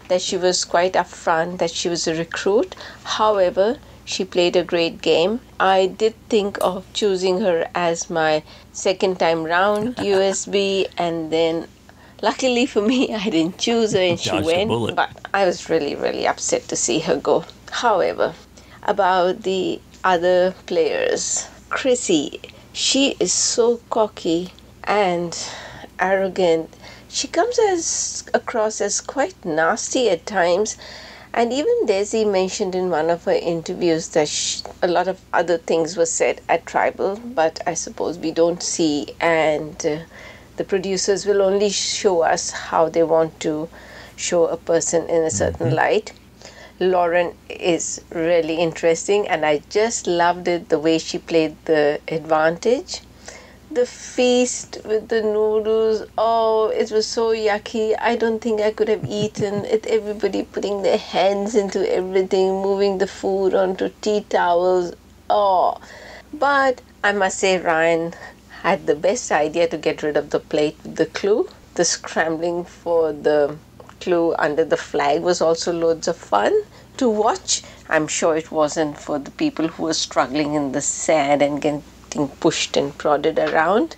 that she was quite upfront that she was a recruit. However, She played a great game. I did think of choosing her as my second time round USB, and then luckily for me, I didn't choose her and she Dodged a went. bullet. But I was really, really upset to see her go. However, about the other players, Chrissy, she is so cocky and arrogant. She comes across as quite nasty at times. And even Desi mentioned in one of her interviews that a lot of other things were said at Tribal, but I suppose we don't see, and the producers will only show us how they want to show a person in a certain light. Lauren is really interesting, and I just loved it, the way she played the advantage. The feast with the noodles, oh, it was so yucky. I don't think I could have eaten it. Everybody putting their hands into everything, moving the food onto tea towels. Oh, but I must say Ryan had the best idea to get rid of the plate with the clue. The scrambling for the clue under the flag was also loads of fun to watch. I'm sure it wasn't for the people who were struggling in the sand and getting pushed and prodded around.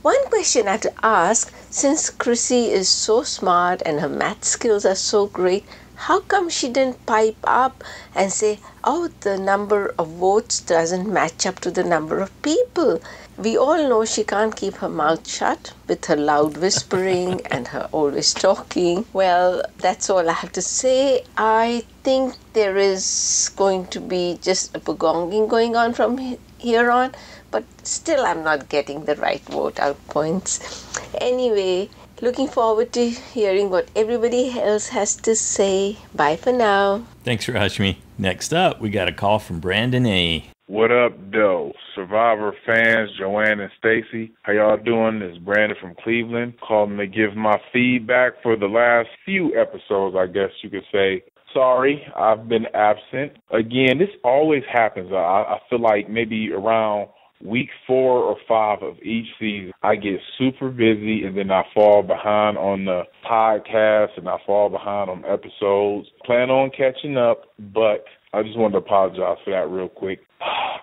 One question I have to ask, since Chrissy is so smart and her math skills are so great, how come she didn't pipe up and say, oh, the number of votes doesn't match up to the number of people? We all know she can't keep her mouth shut with her loud whispering and her always talking. Well, that's all I have to say. I think there is going to be just a pagonging going on from here on, but still I'm not getting the right vote out points. Anyway, looking forward to hearing what everybody else has to say. Bye for now. Thanks, Rashmi. Next up, we got a call from BrandonA. What up, though? Survivor fans, Joanne and Stacy. How y'all doing? This is Brandon from Cleveland, calling to give my feedback for the last few episodes, I guess you could say. Sorry, I've been absent. Again, this always happens. I feel like maybe around week 4 or 5 of each season, I get super busy and then I fall behind on the podcast and I fall behind on episodes. Plan on catching up, but I just wanted to apologize for that real quick.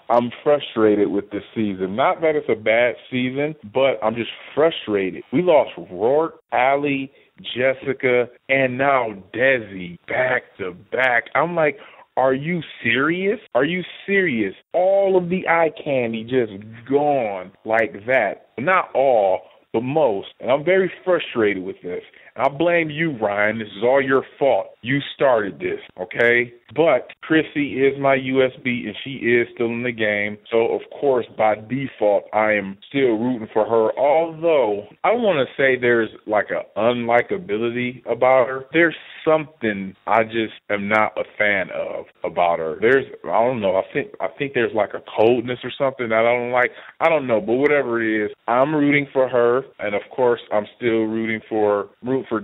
I'm frustrated with this season. Not that it's a bad season, but I'm just frustrated. We lost Rourke, Allie, Jessica, and now Desi back to back. I'm like, are you serious? Are you serious? All of the eye candy just gone like that. Not all, but most. And I'm very frustrated with this. I blame you, Ryan. This is all your fault. You started this, okay? But Chrissy is my USB, and she is still in the game. So, of course, by default, I am still rooting for her. Although, I want to say there's like an unlikability about her. There's something I just am not a fan of about her. I don't know. I think there's like a coldness or something that I don't like. I don't know, but whatever it is, I'm rooting for her. And, of course, I'm still rooting for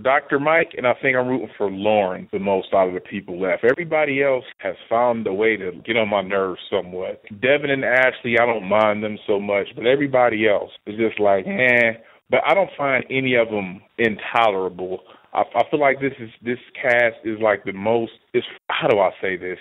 Dr. Mike, and I think I'm rooting for Lauren the most out of the people left. Everybody else has found a way to get on my nerves somewhat. Devin and Ashley, I don't mind them so much, but everybody else is just like, But I don't find any of them intolerable. I feel like this cast is like the most, how do I say this?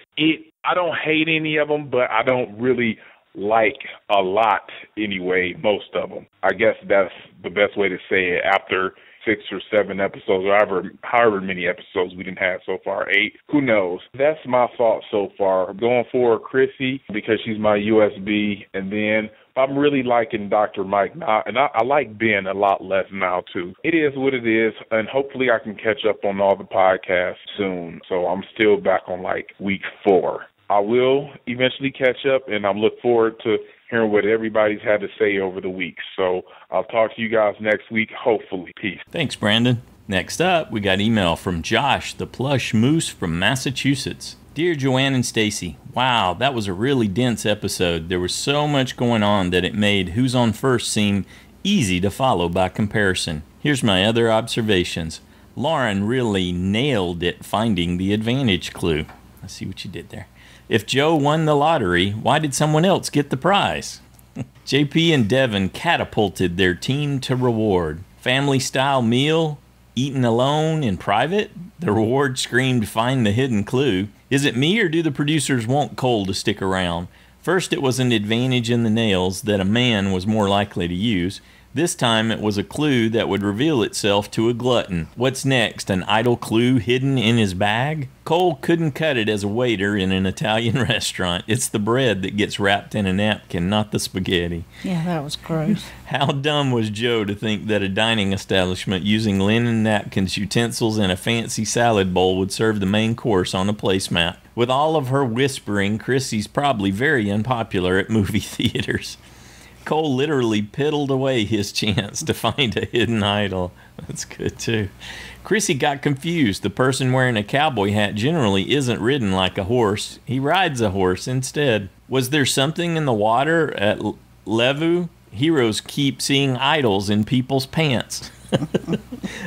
I don't hate any of them, but I don't really like a lot anyway, most of them. I guess that's the best way to say it after 6 or 7 episodes, or however many episodes we didn't have so far, 8. Who knows? That's my thought so far. Going for Chrissy because she's my USB, and then I'm really liking Dr. Mike now, and I like Ben a lot less now too. It is what it is, and hopefully I can catch up on all the podcasts soon. So I'm still back on like week 4. I will eventually catch up, and I'm look forward to hearing what everybody's had to say over the week. So I'll talk to you guys next week, hopefully. Peace. Thanks, Brandon. Next up, we got email from Josh the Plush Moose from Massachusetts. Dear Joanne and Stacy, wow, that was a really dense episode. There was so much going on that it made Who's on First seem easy to follow by comparison. Here's my other observations. Lauren really nailed it finding the advantage clue. I see what you did there. If Joe won the lottery, why did someone else get the prize? JP and Devin catapulted their team to reward. Family-style meal, eaten alone in private. The reward screamed, find the hidden clue. Is it me, or do the producers want Cole to stick around? First, it was an advantage in the nails that a man was more likely to use. This time, it was a clue that would reveal itself to a glutton. What's next, an idle clue hidden in his bag? Cole couldn't cut it as a waiter in an Italian restaurant. It's the bread that gets wrapped in a napkin, not the spaghetti. Yeah, that was gross. How dumb was Joe to think that a dining establishment using linen napkins, utensils, and a fancy salad bowl would serve the main course on a placemat? With all of her whispering, Chrissy's probably very unpopular at movie theaters. Cole literally piddled away his chance to find a hidden idol. That's good, too. Chrissy got confused. The person wearing a cowboy hat generally isn't ridden like a horse. He rides a horse instead. Was there something in the water at Levu? Heroes keep seeing idols in people's pants.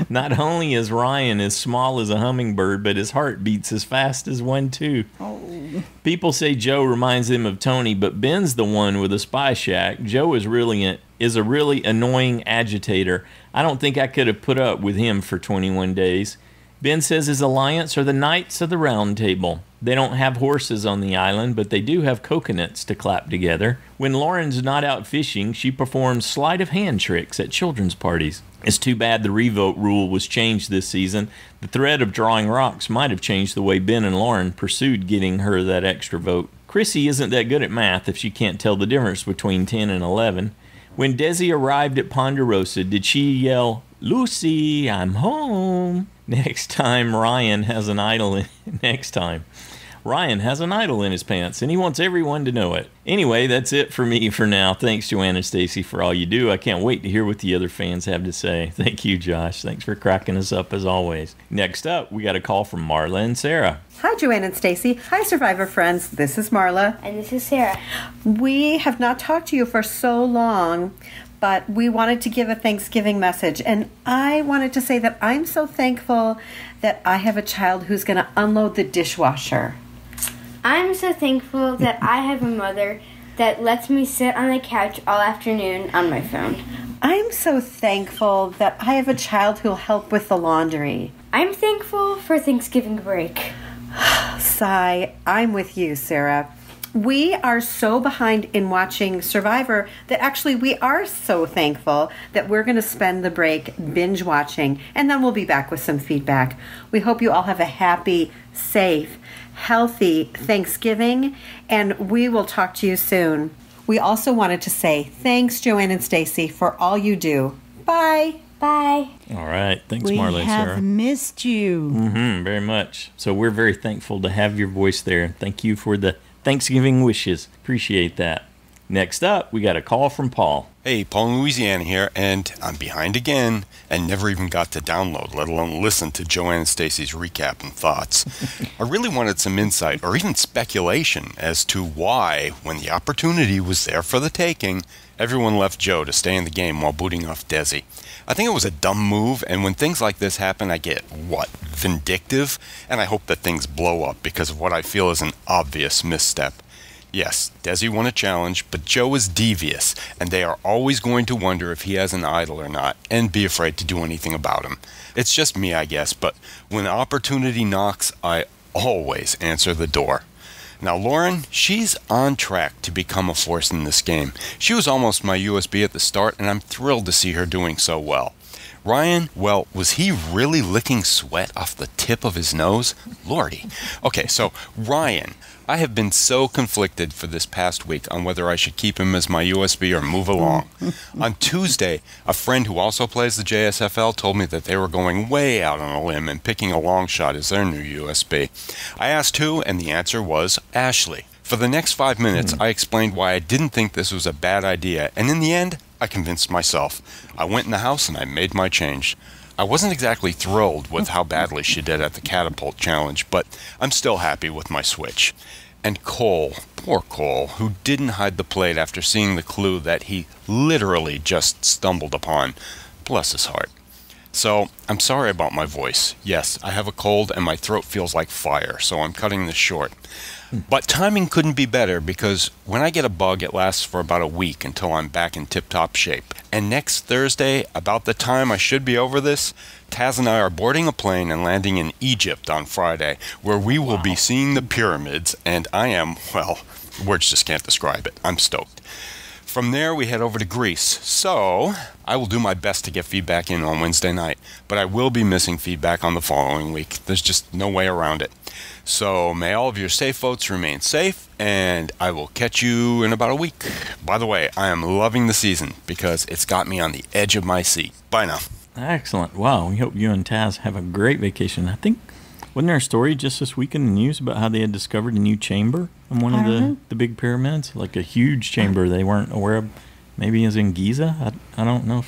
Not only is Ryan as small as a hummingbird, but his heart beats as fast as one, too. Oh. People say Joe reminds them of Tony, but Ben's the one with a spy shack. Joe is a really annoying agitator. I don't think I could have put up with him for 21 days. Ben says his alliance are the Knights of the Round Table. They don't have horses on the island, but they do have coconuts to clap together. When Lauren's not out fishing, she performs sleight of hand tricks at children's parties. It's too bad the revote rule was changed this season. The threat of drawing rocks might have changed the way Ben and Lauren pursued getting her that extra vote. Chrissy isn't that good at math if she can't tell the difference between 10 and 11. When Desi arrived at Ponderosa, did she yell, "Lucy, I'm home"? Ryan has an idol in his pants, and he wants everyone to know it. Anyway, that's it for me for now. Thanks, Joanna and Stacy, for all you do. I can't wait to hear what the other fans have to say. Thank you, Josh. Thanks for cracking us up as always. Next up, we got a call from Marla-n-Sarah. Hi, Joanna and Stacy. Hi, Survivor friends. This is Marla. And this is Sarah. We have not talked to you for so long, but we wanted to give a Thanksgiving message. And I wanted to say that I'm so thankful that I have a child who's going to unload the dishwasher. I'm so thankful that I have a mother that lets me sit on the couch all afternoon on my phone. I'm so thankful that I have a child who'll help with the laundry. I'm thankful for Thanksgiving break. Sigh, I'm with you, Sarah. We are so behind in watching Survivor that actually we are so thankful that we're going to spend the break binge watching, and then we'll be back with some feedback. We hope you all have a happy, safe, healthy Thanksgiving, and we will talk to you soon. We also wanted to say thanks, Joanne and Stacy, for all you do. Bye. Bye. All right. Thanks, We Marla and Sarah. have missed you. Very much. So we're very thankful to have your voice there. Thank you for the Thanksgiving wishes. Appreciate that. Next up, we got a call from Paul. Hey, Paul in Louisiana here, and I'm behind again and never even got to download, let alone listen to Joanne and Stacy's recap and thoughts. I really wanted some insight or even speculation as to why, when the opportunity was there for the taking, everyone left Joe to stay in the game while booting off Desi. I think it was a dumb move, and when things like this happen, I get, vindictive? And I hope that things blow up because of what I feel is an obvious misstep. Yes, Desi won a challenge, but Joe is devious, and they are always going to wonder if he has an idol or not, and be afraid to do anything about him. It's just me, I guess, but when opportunity knocks, I always answer the door. Now, Lauren, she's on track to become a force in this game. She was almost my USB at the start, and I'm thrilled to see her doing so well. Ryan, well, was he really licking sweat off the tip of his nose? Lordy. Okay, so Ryan, I have been so conflicted for this past week on whether I should keep him as my USB or move along. On Tuesday, a friend who also plays the JSFL told me that they were going way out on a limb and picking a long shot as their new USB. I asked who, and the answer was Ashley. For the next 5 minutes, I explained why I didn't think this was a bad idea, and in the end, I convinced myself. I went in the house and I made my change. I wasn't exactly thrilled with how badly she did at the catapult challenge, but I'm still happy with my switch. And Cole, poor Cole, who didn't hide the plate after seeing the clue that he literally just stumbled upon. Bless his heart. So, I'm sorry about my voice. Yes, I have a cold and my throat feels like fire, so I'm cutting this short. But timing couldn't be better because when I get a bug, it lasts for about a week until I'm back in tip-top shape. And next Thursday, about the time I should be over this, Taz and I are boarding a plane and landing in Egypt on Friday, where we will be seeing the pyramids, and I am, well, words just can't describe it. I'm stoked. From there, we head over to Greece. So, I will do my best to get feedback in on Wednesday night, but I will be missing feedback on the following week. There's just no way around it. So, may all of your safe votes remain safe, and I will catch you in about a week. By the way, I am loving the season because it's got me on the edge of my seat. Bye now. Excellent. Wow, we hope you and Taz have a great vacation. I think, wasn't there a story just this week in the news about how they had discovered a new chamber in one of the big pyramids? Like a huge chamber they weren't aware of. Maybe it was in Giza? I don't know.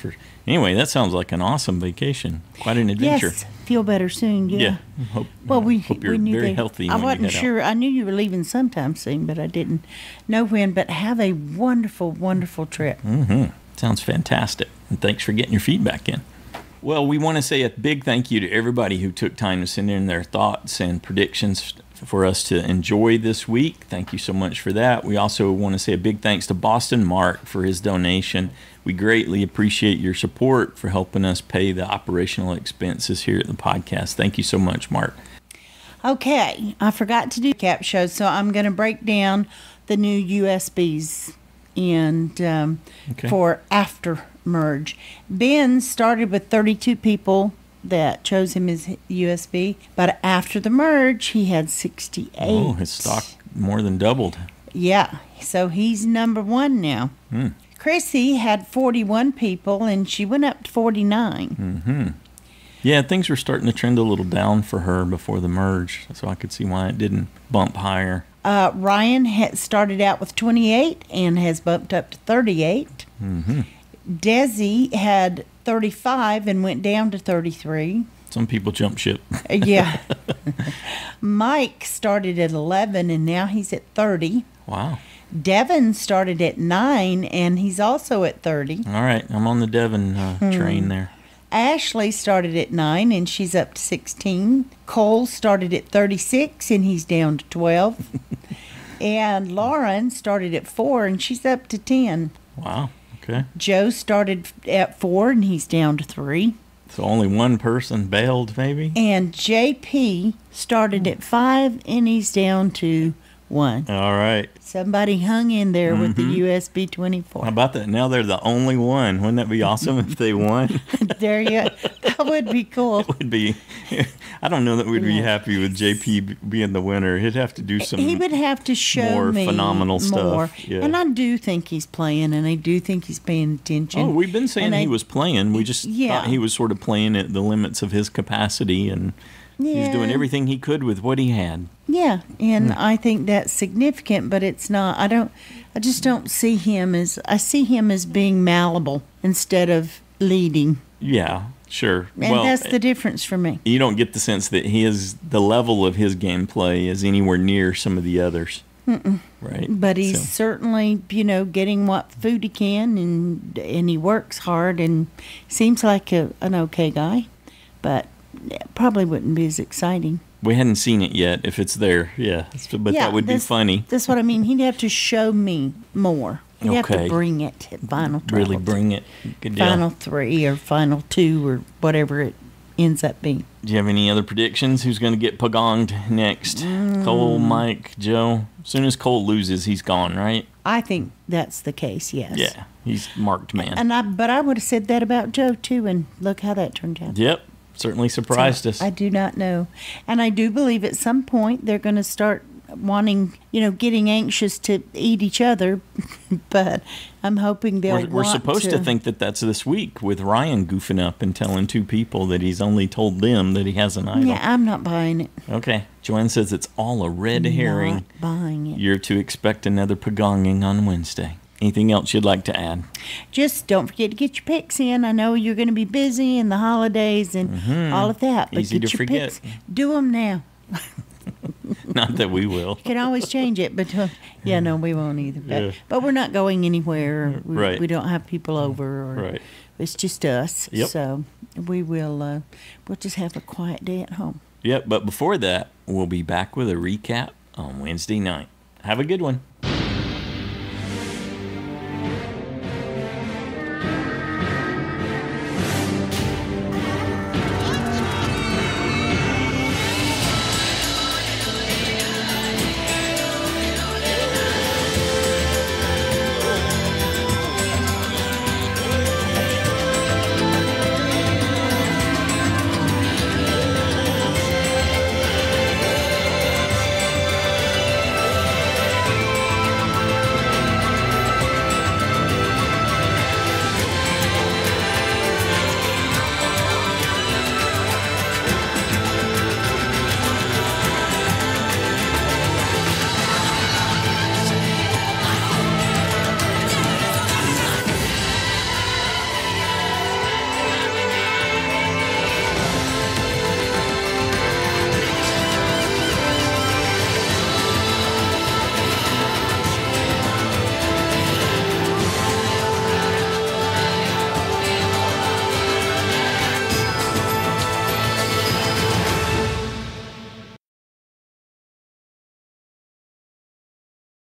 Anyway, that sounds like an awesome vacation. Quite an adventure. Yes, feel better soon, yeah. Hope we you're knew very healthy. I when wasn't you head sure. out. I knew you were leaving sometime soon, but I didn't know when. But have a wonderful, wonderful trip. Mm-hmm. Sounds fantastic. And thanks for getting your feedback in. Well, we want to say a big thank you to everybody who took time to send in their thoughts and predictions for us to enjoy this week. Thank you so much for that. We also want to say a big thanks to Boston Mark for his donation. We greatly appreciate your support for helping us pay the operational expenses here at the podcast. Thank you so much, Mark. Okay, I forgot to do cap shows, so I'm going to break down the new USBs and for after merge. Ben started with 32 people that chose him as USB, but after the merge, he had 68. Oh, his stock more than doubled. Yeah, so he's number one now. Chrissy had 41 people, and she went up to 49. Mm-hmm. Yeah, things were starting to trend a little down for her before the merge, so I could see why it didn't bump higher. Ryan had started out with 28 and has bumped up to 38. Mm-hmm. Desi had 35 and went down to 33. Some people jump ship. Yeah. Mike started at 11 and now he's at 30. Wow. Devin started at 9 and he's also at 30. All right, I'm on the Devin train there. Ashley started at 9 and she's up to 16. Cole started at 36 and he's down to 12. And Lauren started at 4 and she's up to 10. Wow. Okay. Joe started at 4 and he's down to 3. So only one person bailed, maybe? And JP started at 5 and he's down to 1. All right. Somebody hung in there with the USB 24. How about that? Now they're the only one. Wouldn't that be awesome if they won? There you go. That would be cool. It would be. I don't know that we'd be happy with JP being the winner. He'd have to do some. He would have to show me phenomenal more. stuff. Yeah. And I do think he's playing, and I do think he's paying attention. Oh, we've been saying he was playing. We just thought he was sort of playing at the limits of his capacity, and he was doing everything he could with what he had. Yeah, and I think that's significant, but it's not. I just don't see him as. I see him as being malleable instead of leading. Yeah, sure. And that's the difference for me. You don't get the sense that the level of his gameplay is anywhere near some of the others. Mm-mm. Right. But he's certainly, getting what food he can, and he works hard, and seems like an okay guy, but probably wouldn't be as exciting. We hadn't seen it yet, if it's there, but that would be funny. That's what I mean. He'd have to show me more. He'd have to bring it at Final Travel. Really bring it. Good deal. Final 3 or Final 2 or whatever it ends up being. Do you have any other predictions? Who's going to get pagonged next? Cole, Mike, Joe? As soon as Cole loses, he's gone, right? I think that's the case, yes. Yeah, he's marked man. But I would have said that about Joe, too, and look how that turned out. Yep. Certainly surprised us. I do not know. And I do believe at some point they're going to start wanting, getting anxious to eat each other. But I'm hoping We're supposed to think that that's this week with Ryan goofing up and telling 2 people that he's only told them that he has an idol. Yeah, I'm not buying it. Okay. Joanne says it's all a red herring. Not buying it. You're to expect another pagonging on Wednesday. Anything else you'd like to add? Just don't forget to get your picks in. I know you're going to be busy in the holidays and all of that. But Easy get to your forget. picks. Do them now. Not that we will. You can always change it, but no, we won't either. But we're not going anywhere. We don't have people over. Or It's just us. Yep. So we'll just have a quiet day at home. Yep, but before that, we'll be back with a recap on Wednesday night. Have a good one.